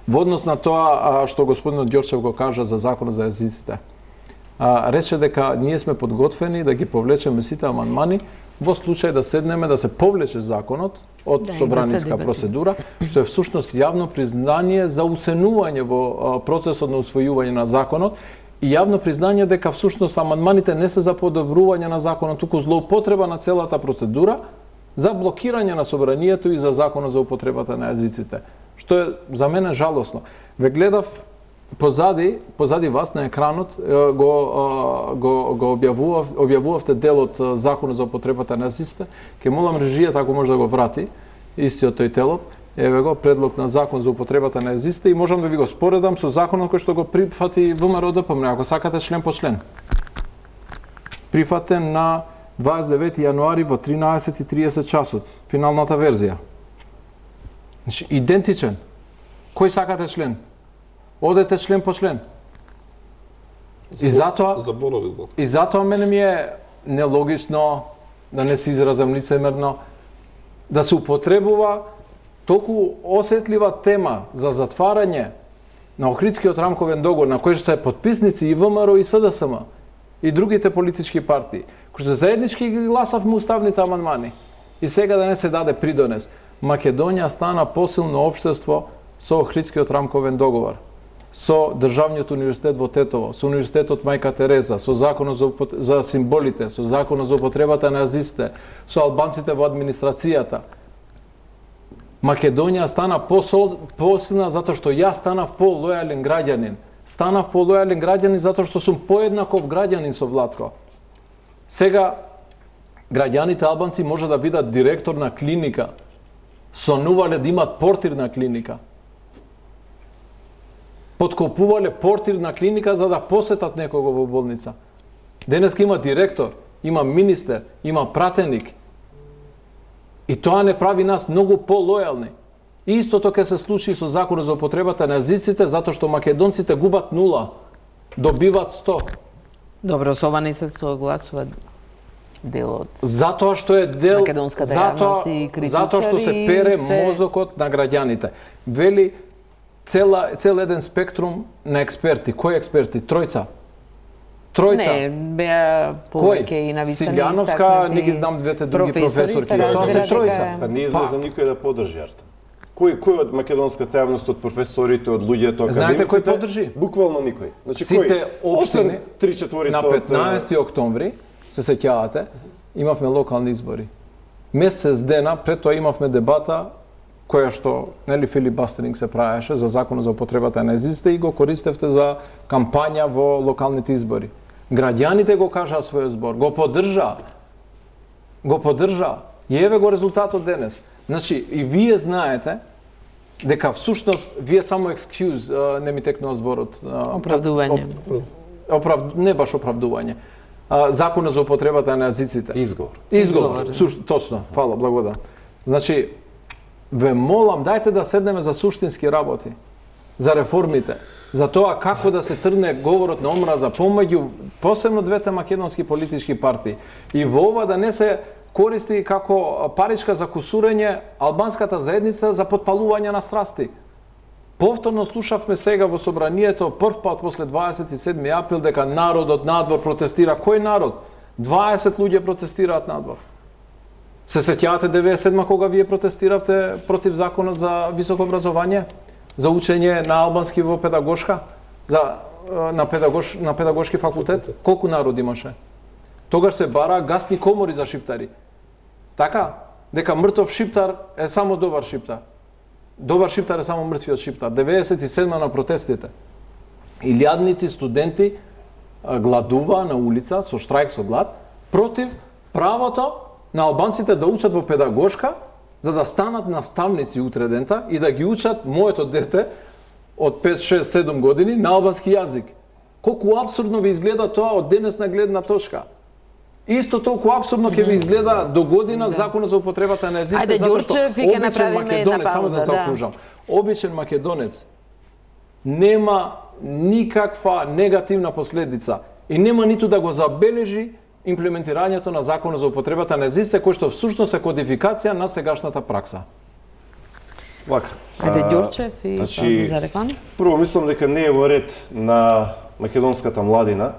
Во однос на тоа што господинот Ѓорчев го кажа за законот за јазиците, рече дека ние сме подготвени да ги повлечеме сите амандмани во случај да седнеме да се повлече законот од собраниска процедура, што е всушност јавно признание за уценување во процесот на усвојување на законот и јавно признание дека всушност амандманите не се за подобрување на законот, туку злоупотреба на целата процедура за блокирање на собранието и за законот за употребата на јазиците, што е за мене жалосно. Ве гледав позади вас на екранот го објавувавте дел од законот за употребата на јазиците. Ке молам режијата ако може да го врати истиот тој телот. Еве го предлог на закон за употребата на јазиците и можам да ви го споредам со законот кој што го прифати ВМРО ДПМН, ако сакате член по член. Прифатен на 29 јануари во 13:30 часот, финалната верзија. Значи, идентичен. Кој сакате член? Одете член по член. И затоа мене ми е нелогично, да не се изразам лицемерно, да се употребува толку осетлива тема за затварање на Охридскиот рамковен договор, на кој што е подписници и ВМРО и СДСМ и другите политички партии, кои што заеднички ги гласавме уставните амандмани. И сега да не се даде придонес. Македонија стана посилно општество со Охридскиот рамковен договор, со Државниот универзитет во Тетово, со Универзитетот Мајка Тереза, со законот за символите, со законот за употребата на јазиците, со албанците во администрацијата. Македонија стана посилна затоа што јас станав полојален граѓанин. Станав полојален граѓанин затоа што сум поеднаков граѓанин со Владко. Сега граѓаните албанци може да бидат директор на клиника, сонувале да имат портир на клиника. Подкопувале портир на клиника за да посетат некого во болница. Денеска има директор, има министер, има пратеник. И тоа не прави нас многу полојални. Истото ќе се случи со законот за употребата на езиците, затоа што македонците губат 0, добиват 100. Добро, со ова не се согласува дел од Затоа што е дел, македонската јавност и критичари. затоа што се пере мозокот на граѓаните. Вели цел еден спектрум на експерти. Кои експерти? Тројца. Не, беа повеќе и навистани. Силјановска, не ги знам двете други професорки. Тоа се тројца. Па не излезе никој да подржи арта. Кој од македонската јавност, од професорите, од луѓето, академиците? Знаете кој подржи? Буквално никој. Значи сите општини 3/4 на 15 октомври, се сеќавате, имавме локални избори. Месец дена пред тоа имавме дебата која што, нели, филибастеринг се правеше за законот за употребата на езиците и го користевте за кампања во локалните избори. Граѓаните го кажаа својот збор, го поддржаа. И еве го резултатот денес. Значи, и вие знаете дека всушност вие само excuse, не ми текнува зборот. Оправдување. Не баш оправдување. Законот за употребата на езиците. Изговор. Точно, фала, благодарам. Значи, ве молам, дајте да седнеме за суштински работи, за реформите, за тоа како да се тргне говорот на омраза помеѓу посебно двете македонски политички партии. И во ова да не се користи како паричка за кусурење албанската заедница за потпалување на страсти. Повторно слушавме сега во собранието прв пат после 27 април дека народот надвор протестира. Кој народ? 20 луѓе протестираат надвор. Се сеќавате 97 кога вие протестиравте против законот за високо образование, за учење на албански во педагошка, на педагошки факултет? Колку народ имаше? Тогаш се бара гасни комори за шиптари. Така? Дека мртов шиптар е само добар шиптар. Добар шиптар е само мртвиот шиптар. 97 на протестите. Илјадници студенти гладува на улица со штрајк со глад против правото на албанците да учат во педагошка за да станат наставници утре дента и да ги учат моето дете од 5, 6, 7 години на албански јазик. Колку апсурдно ви изгледа тоа од денесна гледна точка. Исто толку апсурдно ќе ви изгледа до година законот за употребата на езиците, затоа што обичен македонец, само да се окружам, обичен македонец нема никаква негативна последица и нема ниту да го забележи имплементирањето на законот за употребата на езиците, кој што всушност е кодификација на сегашната пракса. Вака. Ајде Ѓурчев и за реклами. Прво мислам дека не е во ред на македонската младина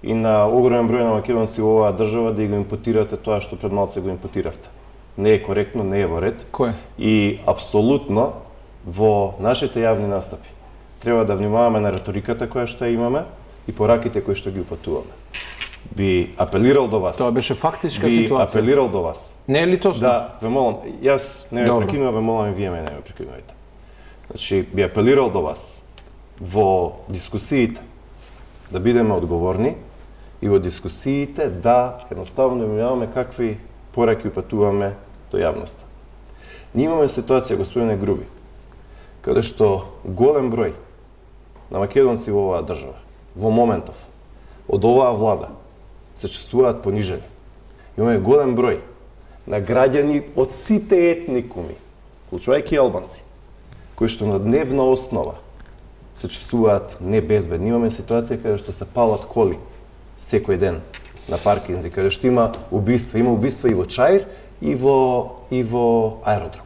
и на огромен број на македонци во оваа држава да го импутирате тоа што пред малце го импутиравте. Не е коректно, не е во ред. Кој? И апсолутно во нашите јавни настапи треба да внимаваме на реториката која што имаме и пораките кои што ги упатуваме. Би апелирал до вас. Тоа беше фактичка ситуација. Би апелирал до вас. Не е ли точно? Да, ве молам, јас не ме прекинувам, ве молам и вие ме не ме прекинувате. Значи, би апелирал до вас во дискусиите да бидеме одговорни и во дискусиите да едноставно внимаваме какви пораки упатуваме до јавноста. Ние имаме ситуација, господине Груби, каде што голем број на македонци во оваа држава, во моментов, од оваа влада, се чувствуваат понижени. Имаме голем број на граѓани од сите етникуми, вклучувајќи албанци, кои што на дневна основа се чувствуваат небезбедни. Имаме ситуација каде што се палат коли секој ден на паркинзи, каде што има убиства. Има убиства и во Чаир, и во аеродром.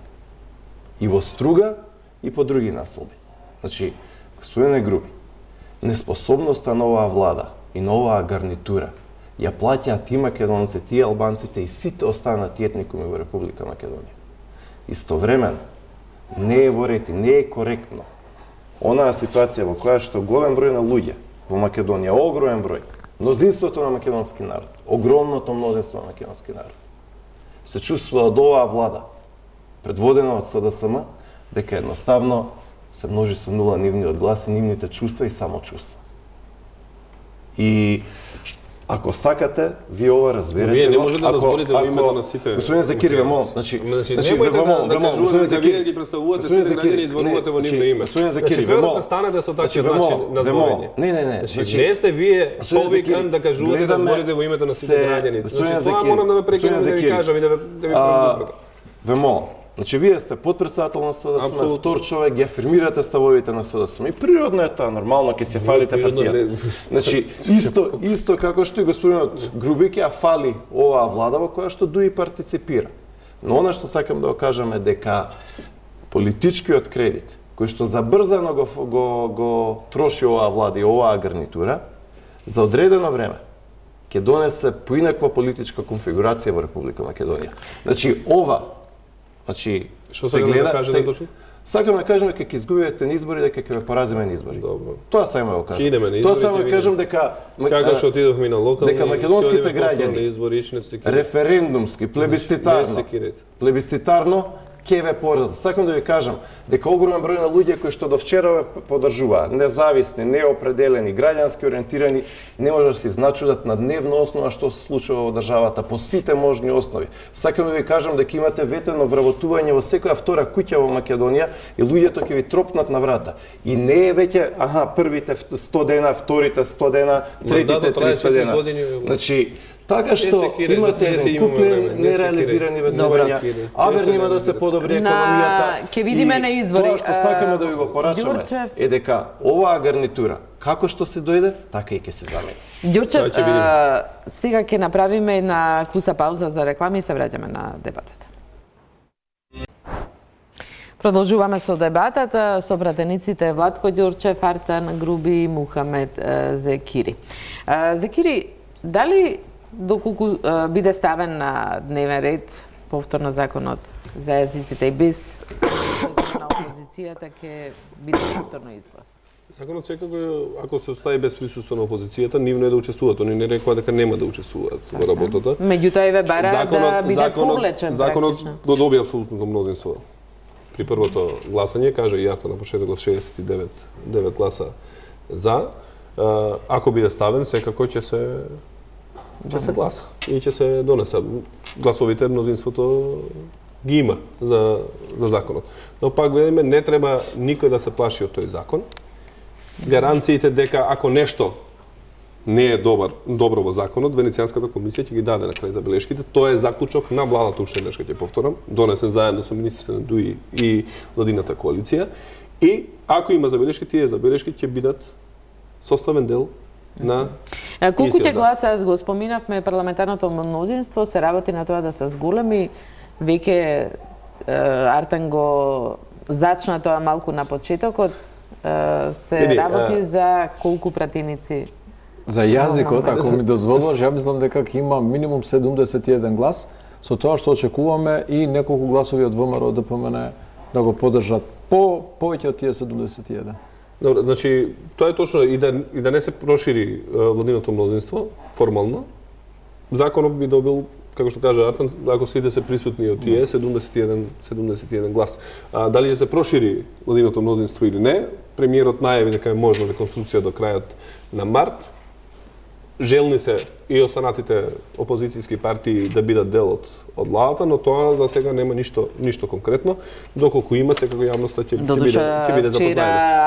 И во Струга, и по други населби. Значи, господине Груби, неспособноста на оваа влада и на оваа гарнитура ја плаќаат и македонците, и албанците, и сите останати етникуми во Република Македонија. Истовремено, не е во ред и не е коректно онаа ситуација во која што голем број на луѓе во Македонија, огромен број, мнозинството на македонски народ, огромното мнозинство на македонски народ, се чувствува од оваа влада, предводена од СДСМ, дека едноставно се множи со нула нивниот глас и нивните чувства и самочувства. И ако сакате, вие ова разберете. Вие не можете да зборите во името на сите. Господин Закири, ве молам, немојте да кажувате да вие ги представувате сите граѓани и зборувате во нивно име. Господин Закири, ве молам, да станете со таков начин на зборење. Не. Значи не сте вие повикан да кажувате да зборите во името на сите граѓани. Значи тоа морам да ме прекинам да ви кажам и да ви продупрекам. Ве молам, Значи, вие сте подпредседател на СДСМ, втор човек, ги афирмирате ставовите на СДСМ. И природно е тоа, нормално, ке се фалите партијата. Значи, исто како што и господинот Грубик ја фали оваа влада во која што дуи партиципира. Но она што сакам да го кажам е дека политичкиот кредит, кој што забрзано го троши оваа влада и оваа гарнитура, за одредено време ќе донесе поинаква политичка конфигурација во Република Македонија. Значи, Што се гледа, сакам да кажем дека ќе изгубите на избори, дека ќе ве поразиме на избори. Добро. Тоа само го кажам. Идеме на избори. Тоа само да кажам дека како што отидовме на локални, дека македонските граѓани референдумски, плебисцитарно ќе ве поразат. Сакам да ви кажам дека огромен број на луѓе кои што до вчера ве поддржуваат, независни, неопределени, граѓански ориентирани, не може да се изначудат на дневна основа што се случува во државата по сите можни основи. Сакам да ви кажам дека имате ветено вработување во секоја втора куќа во Македонија и луѓето ќе ви тропнат на врата. И не е веќе првите 100 дена, вторите 100 дена, третите 300 дена. Значи, така што имате еден куп нереализирани ветувања, абер нема да се подобри економијата. Ќе видиме на избори. Тоа што сакаме да ви го порачаме е дека оваа гарнитура, како што се дојде, така и ќе се замени. Ѓурче, сега ќе направиме една куса пауза за реклами и се враќаме на дебатата. Продолжуваме со дебатата со пратениците Владко Ѓурчев, Артан Груби и Мухамед Зекири. Зекири, дали доколку биде ставен на дневен ред повторно законот за јазиците и без на опозицијата ќе биде повторно изглас? Законот секако, ако се остави без присуство на опозицијата, нивно е да учествуваат. Они не рекоа дека нема да учествуваат во работата. Меѓутоа и ве бара да биде повлечен. Законот го доби апсолутното мнозинство. При првото гласање, кажа и Јарто на почетокот 69 гласа за. Ако биде ставен, секако ќе се гласа и ќе се донесе. Гласовите мнозинството ги има за законот. Но пак гледаме, не треба никој да се плаши од тој закон. Гаранциите дека ако нешто не е добро во законот, Венецијанската комисија ќе ги даде на крај забелешките. Тоа е заклучок на владата, уште еднаш ќе повторам, донесен заедно со министрите на ДУИ и владината коалиција. И ако има забелешки, тие забелешки ќе бидат составен дел на колкуте гласа, аз го споминавме, парламентарното мнозинство се работи на тоа да се зголеми. Веќе Артан го зачна тоа малку на почетокот. Се работи за колку пратеници? За јазикот, ако ми дозволуваш, ја мислам дека ќе има минимум 71 глас, со тоа што очекуваме и неколку гласови од ВМРО ДПМН да го поддржат повеќе од тие 71. Добро, значи тоа е точно и да не се прошири владиното мнозинство формално. Законот би добил, како што кажа Артан, ако сите се присутни од тие 71 глас. Дали ќе се прошири владиното мнозинство или не, премиерот најави дека е можна реконструкција до крајот на март. Желни се и останатите опозицијски партии да бидат дел од владата, но тоа за сега нема ништо конкретно. Доколку има, секако јавноста ќе биде запознаена.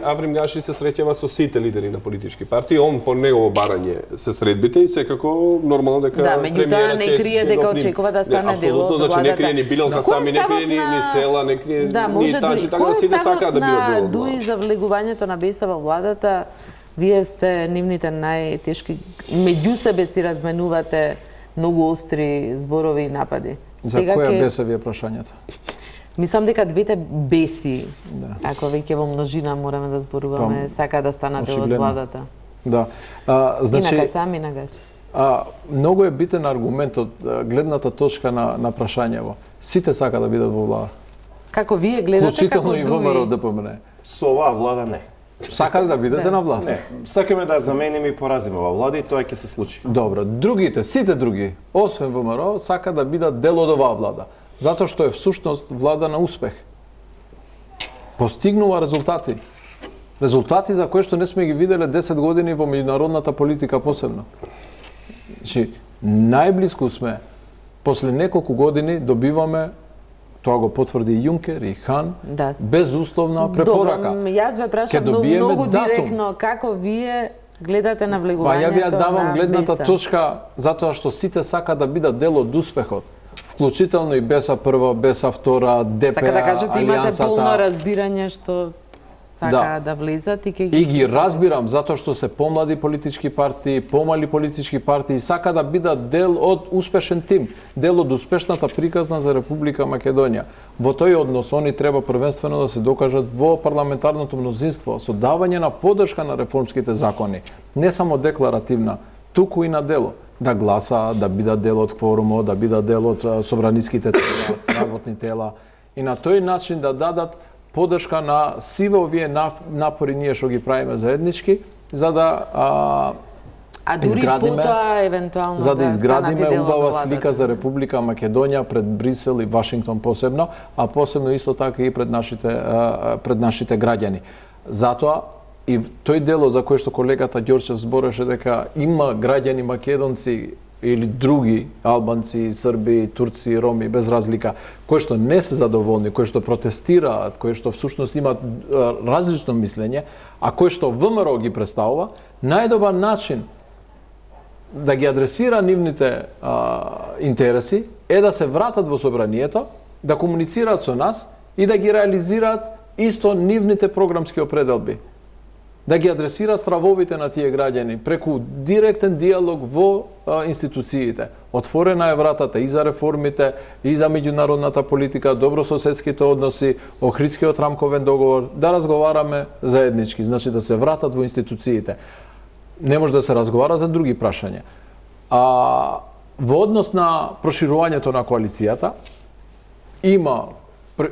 Африм Гаши се среќава со сите лидери на политички партии. Он по негово барање се средбите и секако нормално дека меѓутоа не крие дека очекува да стане дел од владата. Значи не крие ни Билелка сами, не крие ни Села, не крие ни Таджи, така да сите сакаат да бидат дел од владата. Дуи за влегувањето на БЕС во владата, вие сте нивните најтешки, меѓу себе си разменувате многу остри зборови и напади. За која БЕС ви е прашањето? Мислам дека двете БЕСи, ако веќе во множина мораме да зборуваме, сака да станат дел од владата. Да. Значи, и сами нагаш. Многу е битен аргументот, гледната точка на прашањево. Сите сака да бидат во влада. Како вие гледате, вклучително и ВМРО ДПМН. Со оваа влада не. Сакате да бидете на власт? Не, сакаме да замениме и поразиме оваа влада и тоа ќе се случи. Добро, другите, сите други, освен ВМРО, сака да бидат дел од оваа влада. Затоа што е всушност влада на успех. Постигнува резултати. Резултати за кои што не сме ги виделе 10 години во меѓународната политика посебно. Значи, најблиску сме, после неколку години добиваме, тоа го потврди Јункер и Хан, безусловна препорака. Добро, јас ве прашам многу директно, како вие гледате на влегувањето на Ја ви ја давам гледната Беса? точка затоа што сите сака да бидат дел од успехот. Вклучително и Беса прва, Беса втора, ДП, Сака да кажете, имате Алијансата. полно разбирање што сака да влезат и И ги разбирам затоа што се помлади политички партии, помали политички партии, сака да бидат дел од успешен тим, дел од успешната приказна за Република Македонија. Во тој однос они треба првенствено да се докажат во парламентарното мнозинство со давање на поддршка на реформските закони, не само декларативна, туку и на дело. Да гласаат, да бидат дел од кворумот, да бидат дел од собраниските тела, работни тела и на тој начин да дадат поддршка на сиве овие напори ние што ги правиме заеднички, за да дури изградиме, потоа евентуално за да изградиме станате дел од убава владата. слика за Република Македонија пред Брисел и Вашингтон посебно, а посебно исто така и пред нашите граѓани. Затоа и тој дело за кој што колегата Ѓорчев збореше дека има граѓани македонци или други албанци, срби, турци, роми, без разлика, кои што не се задоволни, кои што протестираат, кои што всушност имаат различно мислење, а кои што ВМРО ги представува, најдобар начин да ги адресира нивните интереси е да се вратат во собранието, да комуницираат со нас и да ги реализираат исто нивните програмски определби. Да ги адресира стравовите на тие граѓани преку директен диалог во институциите. Отворена е вратата и за реформите, и за меѓународната политика, добрососедските односи, Охридскиот рамковен договор, да разговараме заеднички, значи да се вратат во институциите. Не може да се разговара за други прашања. Во однос на проширувањето на коалицијата, има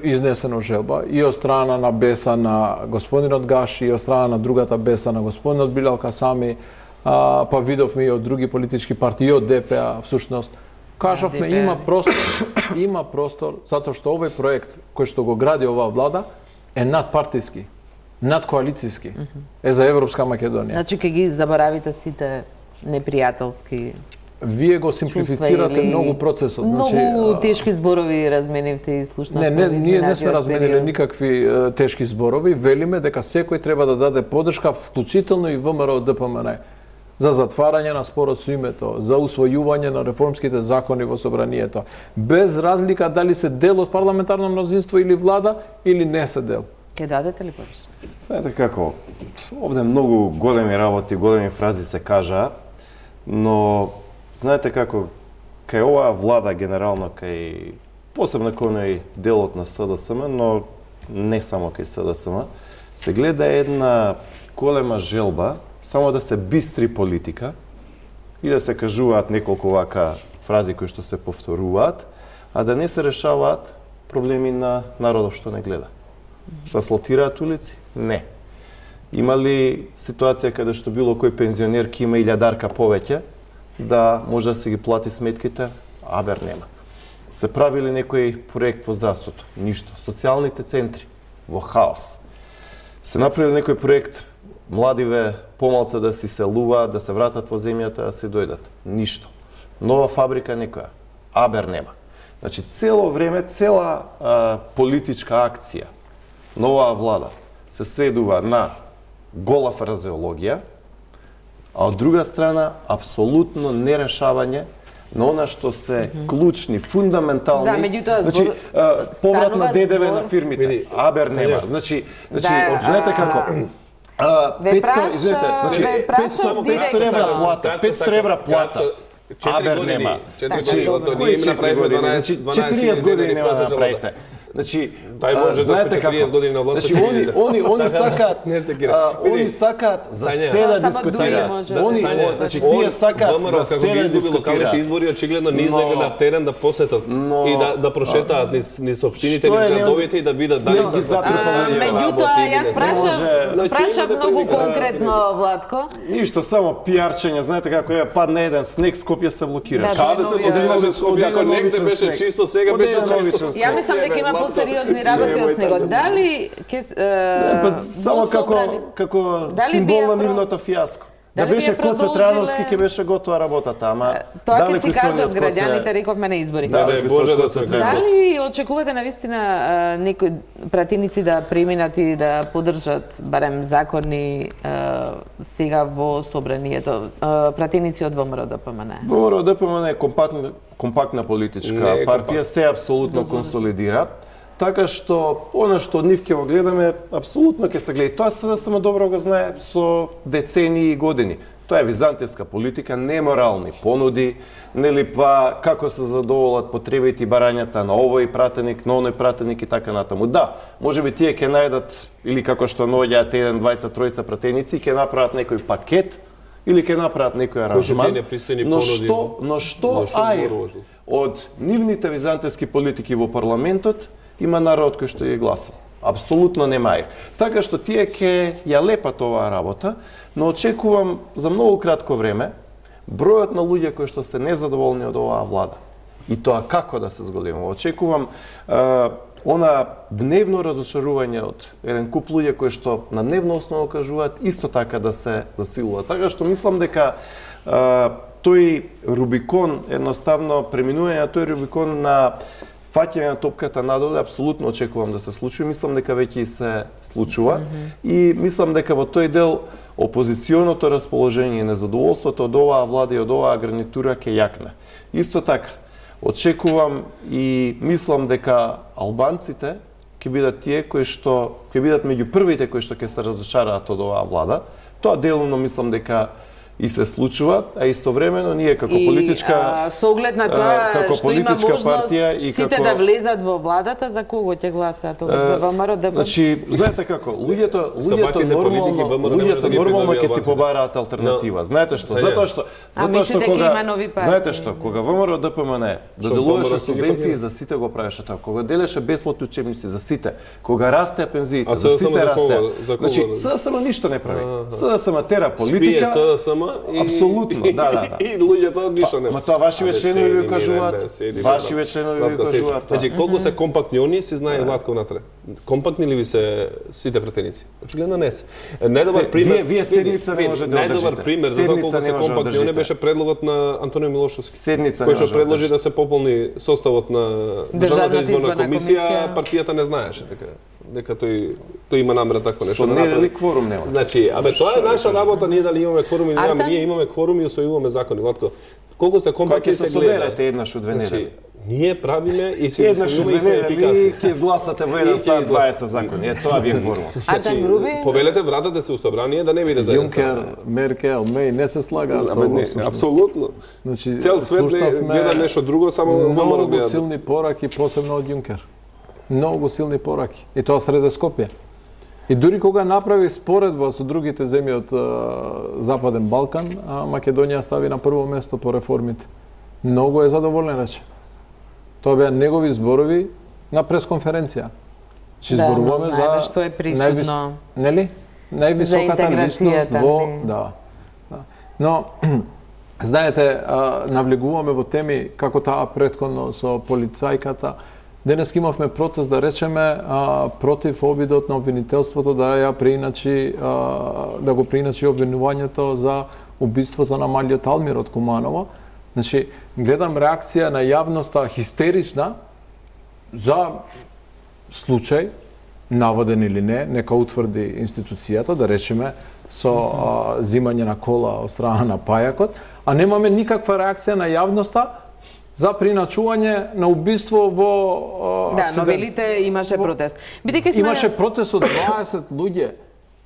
изнесено желба и од страна на Беса на господинот Гаши и од страна на другата Беса на господинот Билал Касами, па видовме и од други политички партии, и од ДПА всушност. Кажавме има простор затоа што овој проект кој што го гради оваа влада е надпартиски, надкоалицијски, е за Европска Македонија. Значи ке ги заборавите сите непријателски. Вие го симплифицирате многу процесот. Многу тешки зборови разменивте и слушнавме. Не, ние не сме размениле никакви тешки зборови. Велиме дека секој треба да даде поддршка, вклучително и ВМРО ДПМН, за затварање на спорот со името, за усвојување на реформските закони во собранието, без разлика дали се дел од парламентарно мнозинство или влада, или не се дел. Ке дадете ли поддршка? Знаете како, овде многу големи работи, големи фрази се кажаа, но знаете како, кај оваа влада генерално, кај посебно кој делот на СДСМ, но не само кај СДСМ, се гледа една голема желба само да се бистри политика и да се кажуваат неколку вака фрази кои што се повторуваат, а да не се решаваат проблеми на народот што не гледа. Се асфалтираат улици? Не. Има ли ситуација каде што било кој пензионер ки има 1000 повеќе, да може да се ги плати сметките? Абер нема. Се правили некој проект во здравството? Ништо. Социјалните центри? Во хаос. Се направили некој проект младиве помалце да си селуваат, да се вратат во земјата, да се дојдат? Ништо. Нова фабрика некоја? Абер нема. Значи, цело време, цела политичка акција на оваа влада се сведува на гола фразеологија, а од друга страна, апсолутно нерешавање на она што се клучни, фундаментални, Да, меѓутоа, значи, поврат на ДДВ на фирмите, абер нема. Значи, знаете како, 500 евра плата, абер нема. 40 години нема да направите. Значи, знаете како, значи, они сакаат за се да дискутираат. Значи, тие сакаат за се да дискутираат. Избори очигледно не излегле на терен да посетат и да прошетаат низ општините, низ градовите и да видат дали се затрпани. Меѓутоа, јас прашав многу конкретно, Владко. Ништо, само пиарчење. Знаете како е, падне еден снег, Скопје се блокира. Каде се подигнаше Скопје, ако негде беше чисто, сега беше чисто. Ја мислам дека има посериозни работи од снегот. Дали само како символ на нивното фијаско. Да беше Коце Трановски, ќе беше готова работата, ама тоа ќе си кажат граѓаните, рековме на избори. Боже да се Дали очекувате навистина некои пратеници да преминат и да поддржат барем закони сега во собранието, пратеници од ВМРО ДПМН? ВМРО ДПМН е компактна политичка партија, се апсолутно консолидира. Така што, она што од нив ќе го гледаме, апсолутно ќе се гледа. Тоа се само добро го знае со децении и години. Тоа е византијска политика, неморални понуди, нели па како се задоволат потребите и барањата на овој пратеник, на оној пратеник и така натаму. Да, можеби тие ќе најдат, или како што наоѓаат 1-20-3 пратеници, ќе направат некој пакет, или ќе направат некој аранжман, но што ај од нивните византијски политики во парламентот, има народ кој што ја гласа. Апсолутно нема аир. Така што тие ќе ја лепат оваа работа, но очекувам за многу кратко време бројот на луѓе кои што се незадоволни од оваа влада. И тоа како да се зголемува. Очекувам она дневно разочарување од еден куп луѓе кои што на дневна основа кажуваат исто така да се засилува. Така што мислам дека тој Рубикон, едноставно преминување на тој Рубикон на фаќање на топката надоле, апсолутно очекувам да се случи. Мислам дека веќе и се случува. И мислам дека во тој дел опозиционото расположение и незадоволството од оваа влада и од оваа гарнитура ќе јакне. Исто така, очекувам и мислам дека албанците ќе бидат тие кои што ќе бидат меѓу првите кои што ќе се разочараат од оваа влада. Тоа делумно мислам дека и се случува, а истовремено ние како политичка со оглед на тоа што има можност партија и сите да влезат во владата, за кого ќе гласаат тогаш за ВМРО ДПМН? Значи, знаете како, луѓето нормално ќе си побараат алтернатива. Знаете што? Затоа што кога ВМРО ДПМН доделуваше субвенции за сите го правеше тоа, кога делеше бесплатни учебници за сите, кога расте пензиите, за сите расте. Значи, СДСМ ништо не прави. СДСМ тера политика. Апсолутно, да. И луѓето ништо не. Ма тоа ваши членови ви кажуваат. Ваши членови ви кажуваат. Значи, колку се компактни они, си знае Владко внатре. Компактни ли ви се сите пратеници? Очигледно не се. Најдобар пример. Вие седница не може да одржите. Најдобар пример за тоа колку се компактни они беше предлогот на Антонио Милошовски. Седница кој што предложи да се пополни составот на Државната изборна комисија, партијата не знаеше дека тој има намера тако нешто да направи. Со недели кворум нема. Значи, тоа е наша работа, ние дали имаме кворум или немаме, ние имаме кворум и усвојуваме закони. Владко, колку сте компактни се гледа. Кога ќе се соберете еднаш од 2 недели? Ние правиме и се усвојуваме и сме ефикасни. Ќе изгласате во 1 сат 20 закони. Тоа ви е кворумот. Артан Груби? Повелете вратате се у собрание да не биде за Јункер, Меркел, Меј не се слагаат со овој. Апсолутно. Значи, цел свет гледа нешто друго, само многу силни пораки, посебно од Јункер. Многу силни пораки. И тоа среде Скопје. И дури кога направи споредба со другите земји од Западен Балкан, Македонија стави на прво место по реформите. Многу е задоволен, рече. Тоа беа негови зборови на пресконференција. Че зборуваме за што е присутно. Нели? Највисоката личност во Но знаете, навлегуваме во теми како таа претходно со полицајката. Денес имавме протест, да речеме, против обидот на обвинителството да го прииначи обвинувањето за убиството на малиот Алмир од Куманово. Значи, гледам реакција на јавноста хистерична за случај, наводен или не, нека утврди институцијата, да речеме, со зимање на кола од страна на пајакот, а немаме никаква реакција на јавноста за приначување на убиство во акцидент. Да, но велите имаше протест. Имаше протест од 20 луѓе.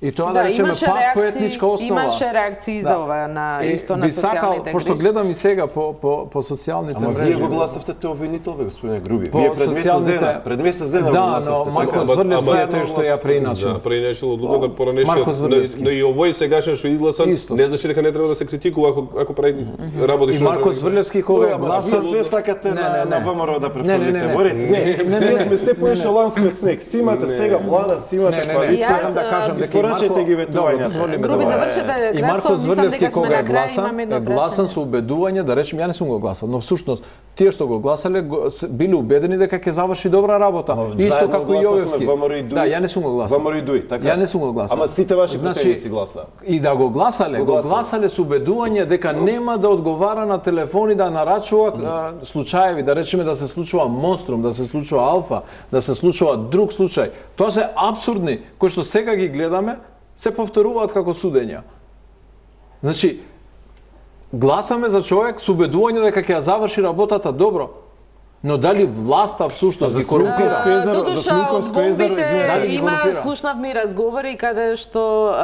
И тоа да речеме пак по етничка основа. Имаше реакции за ова на исто на социјалните мрежи. Пошто гледам и сега по социјалните мрежи. Ама вие го гласавте те обвинител, господине Груби. Вие пред месец дена го гласавте. Да, но Марко Зврлев се тој што ја преиначил. Да, преиначил од луѓето поранешниот. Но и овој сегашен што изгласан, не значи дека не треба да се критикува ако прави работи што. Марко Зврлевски кога гласа све сакате на ВМРО да префрлите. Не, ние сме се по ешелонскиот снег. Симате сега влада, симате коалиција. Сакам да кажам дека Прочете ги ветувањата. Груби, завршете и кратко, Марко мислам Зврлевски дека сме кога на е крај, гласан, имаме едно е гласан прашање. со убедување, да речем, ја не сум го гласал, но всушност тие што го гласале биле убедени дека ќе заврши добра работа. Исто како и Јовевски. Да, ја не сум го гласал. ВМРО и ДУИ, така. Ја не сум го гласал. Ама сите ваши пратеници гласа. И да го гласале со убедување дека нема да одговара на телефони, да нарачува случаеви, да речеме да се случува Монструм, да се случува Алфа, да се случува друг случај. Тоа се апсурдни, кои што сега ги гледаме, се повторуваат како судења. Значи, гласаме за човек со убедување дека ќе ја заврши работата добро. Но дали власта всушност ги корумпира? Додуша, од бомбите има, слушнавме разговори каде што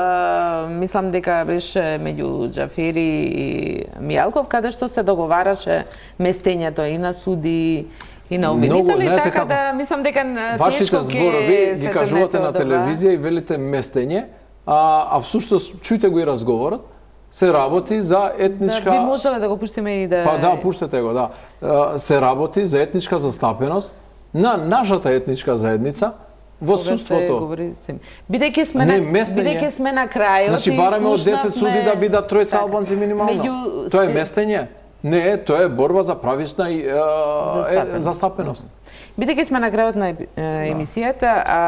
мислам дека беше меѓу Џафери и Мијалков, каде што се договараше местењето и на суди и на обвинители, така да мислам дека тешко ќе вашите зборови ги кажувате на телевизија и велите местење, а всушност чујте го и разговорот, се работи за етничка... Би можеле да го пуштиме и да... Па да, пуштете го, да. Се работи за етничка застапеност на нашата етничка заедница во судството. Бидејќи сме на крајот, значи бараме од 10 суди да бидат тројца албанци минимално. Тоа е местење? Не, тоа е борба за правична застапеност. Бидејќи сме на крајот на емисијата, а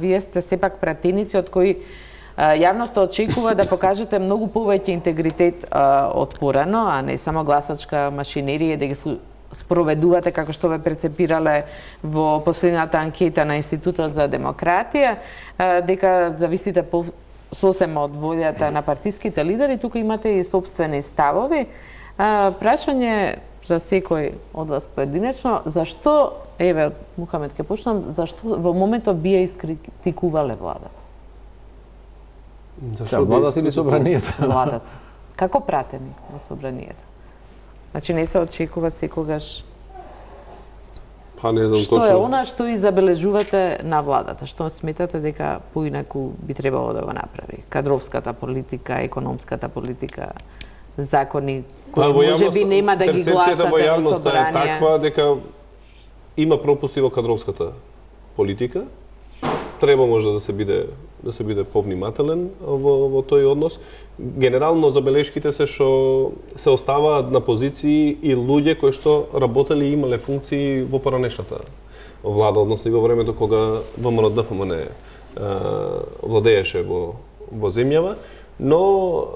вие сте сепак пратеници од кои јавноста очекува да покажете многу повеќе интегритет од порано, а не само гласачка машинерија, да ги спроведувате како што ве прецепирале во последната анкета на Институтот за демократија, дека зависите сосема од волјата на партиските лидери, тука имате и сопствени ставови. Прашање за секој од вас поединечно, зашто, еве, Мухамед ке почнам, зашто во моментот би ја искритикувале владата? Владата или собранието? Владата. Како пратени во собранието? Значи не се очекува секогаш... Па не знам што точно. Што е она што и забележувате на владата? Што сметате дека поинаку би требало да го направи? Кадровската политика, економската политика, закони кои можеби нема да ги гласате во собрание? Перцепцијата во јавноста е таква дека има пропусти во кадровската политика. Треба може да се биде повнимателен во тој однос. Генерално забелешките се што се оставаат на позиции и луѓе кои што работеле и имале функции во поранешната влада, односно и во времето кога ВМРО ДПМН владееше во земјава, но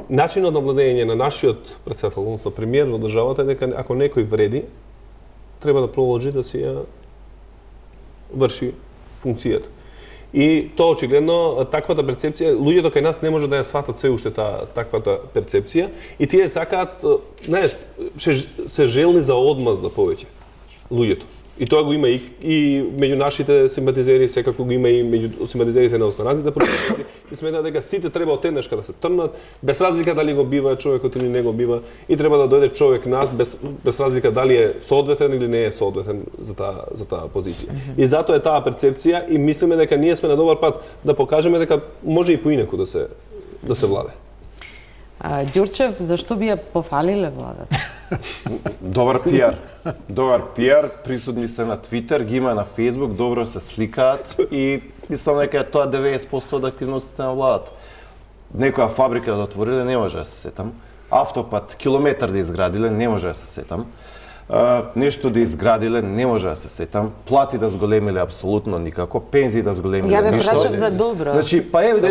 начинот на владење на нашиот претседател, односно премиер во државата е дека ако некој вреди, треба да продолжи да си ја врши функцијата. И тоа очигледно таквата перцепција, луѓето кај нас не може да ја сватат се уште таквата перцепција и тие сакаат, знаеш, се желни за одмазда повеќе луѓето. И тоа го има и меѓу нашите симпатизери, секако го има и меѓу симпатизерите на останатите политичари. И сметаат дека сите треба одеднашка да се трнат, без разлика дали го бива човекот или не го бива, и треба да дојде човек нас без разлика дали е соодветен или не е соодветен за таа позиција. И затоа е таа перцепција и мислиме дека ние сме на добар пат да покажеме дека може и поинаку да се владе. Ѓурчев, зашто би ја пофалиле владата? Добар пиар. Добар пиар, присутни се на Твитер, ги има на Фейсбук, добро се сликаат и мислам дека тоа 90% од активностите на владата. Некоја фабрика да отвориле, не може да се сетам. Автопат, километар да изградиле, не може да се сетам. Нешто да изградиле, не може да се сетам. Плати да зголемиле, апсолутно никако. Пензии да зголемиле, ништо. Ја ве прашав за добро. Значи, па еве,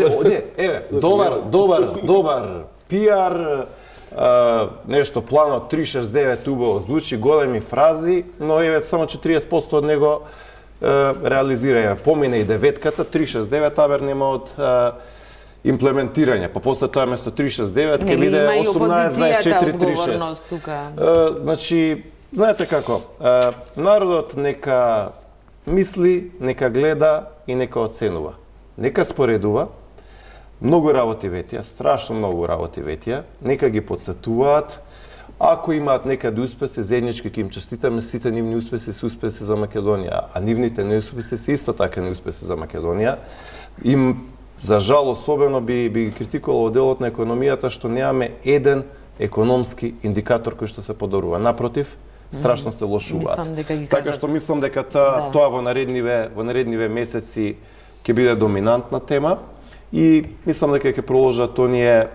добар пиар, нешто планот 369 убаво звучи, големи фрази, но еве само 40% од него реализира. Помине и деветката, 369, абер нема од имплементирање. Па после тоа место 369 ќе биде 18-24-36. Значи, знаете како, народот нека мисли, нека гледа и нека оценува. Нека споредува. Многу работи ветија, страшно многу работи ветија, нека ги подсетуваат. Ако имаат некаде успеси, заеднички ќе им честитаме, сите нивни успеси се успеси за Македонија, а нивните неуспеси се исто така неуспеси за Македонија. Им, за жал, особено би ги критикувал делот на економијата што немаме еден економски индикатор кој што се подобрува. Напротив, страшно се лошуваат. Така што мислам дека тоа во наредниве месеци ќе биде доминантна тема и мислам дека ќе продолжат оние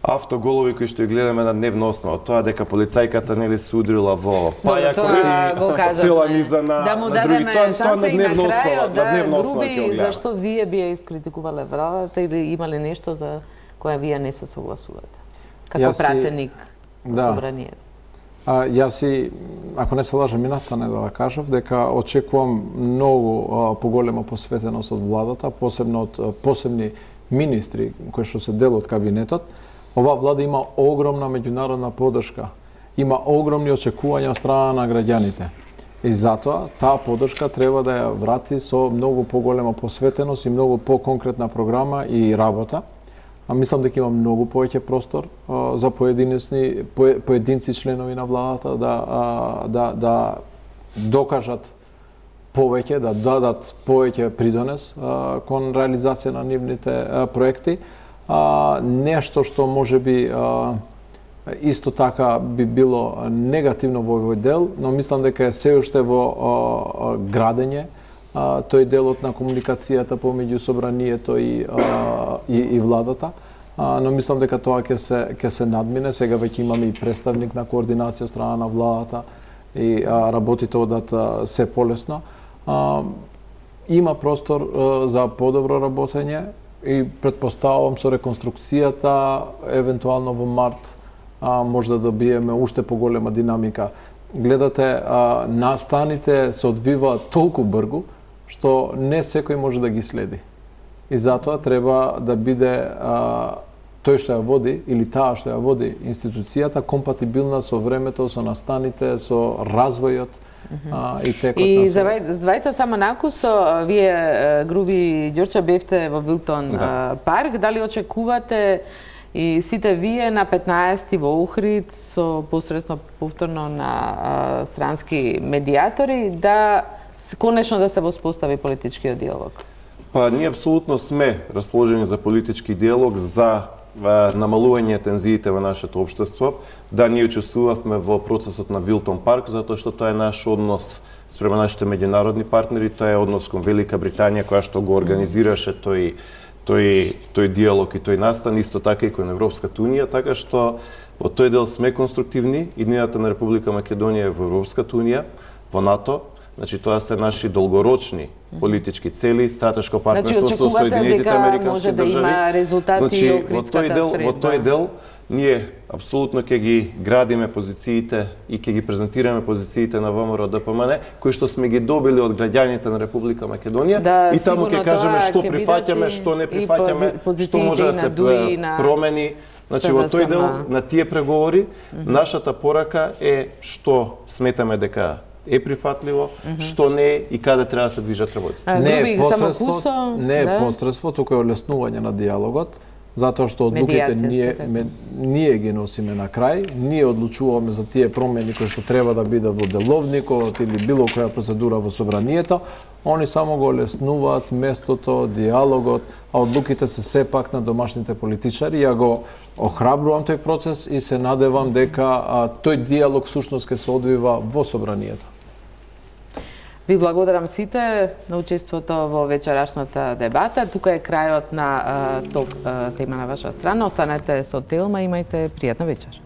автоголови кои што ги гледаме на дневна основа. Тоа дека полицајката нели се удрила во пајакот, цела низа на други. Тоа на дневна основа, груби, зашто вие би ја искритикувале владата или имале нешто за кое вие не се согласувате? Како пратеник во собранието? Јас ако не се лажам, минатата недела кажав дека очекувам многу поголема посветеност од владата, посебно од посебни министри кои што се дел од кабинетот. Оваа влада има огромна меѓународна поддршка, има огромни очекувања од страна на граѓаните. И затоа таа поддршка треба да ја врати со многу поголема посветеност и многу поконкретна програма и работа. Мислам дека има многу повеќе простор за поединци членови на владата да докажат повеќе, да дадат повеќе придонес кон реализација на нивните проекти. Нешто што можеби исто така би било негативно во овој дел, но мислам дека е се уште во градење тој делот на комуникацијата помеѓу собранието и владата, но мислам дека тоа ќе се надмине. Сега веќе имаме и представник на координација од страна на владата и работите одат се полесно. Има простор за подобро работење и предпоставувам со реконструкцијата, евентуално во март, може да добиеме уште поголема динамика. Гледате, настаните се одвиваат толку брзо, што не секој може да ги следи. И затоа треба да биде тој што ја води или таа што ја води институцијата компатибилна со времето, со настаните, со развојот и текот на И за двајца само накусо, вие Груби Ѓорче бевте во Вилтон парк, дали очекувате и сите вие на 15 во Охрид со посредно повторно на странски медиатори да конечно да се воспостави политичкиот диалог? Па ние апсолутно сме расположени за политички диалог, за намалување тензиите во нашето општество. Да, ние учествувавме во процесот на Вилтон парк, затоа што тоа е наш однос спрема нашите меѓународни партнери, тоа е однос кон Велика Британија која што го организираше тој диалог и тој настан, исто така и кон Европската унија, така што во тој дел сме конструктивни. Иднината на Република Македонија е во Европската унија, во НАТО. Значи тоа се наши долгорочни политички цели, стратешко партнерство со Соединетите Американски држави. Да има резултати и Охридската средба. Во тој дел ние апсолутно ќе ги градиме позициите и ќе ги презентираме позициите на ВМРО ДПМН, кои што сме ги добили од граѓаните на Република Македонија, и таму ќе кажеме што прифаќаме, што не прифаќаме, што може да се промени. Значи во тој дел на тие преговори нашата порака е што сметаме дека е прифатливо, што не е и каде треба да се движат работите. Не е посредство, туку е олеснување на диалогот, затоа што одлуките ние ги носиме на крај, ние одлучуваме за тие промени кои што треба да бидат во деловникот или било која процедура во собранието, они само го олеснуваат местото, диалогот, а одлуките се сепак на домашните политичари. Ја го охрабрувам тој процес и се надевам дека тој диалог всушност ќе се одвива во собранието. Ви благодарам сите на учеството во вечерашната дебата. Тука е крајот на ток тема на ваша страна. Останете со Телма, имајте пријатна вечер.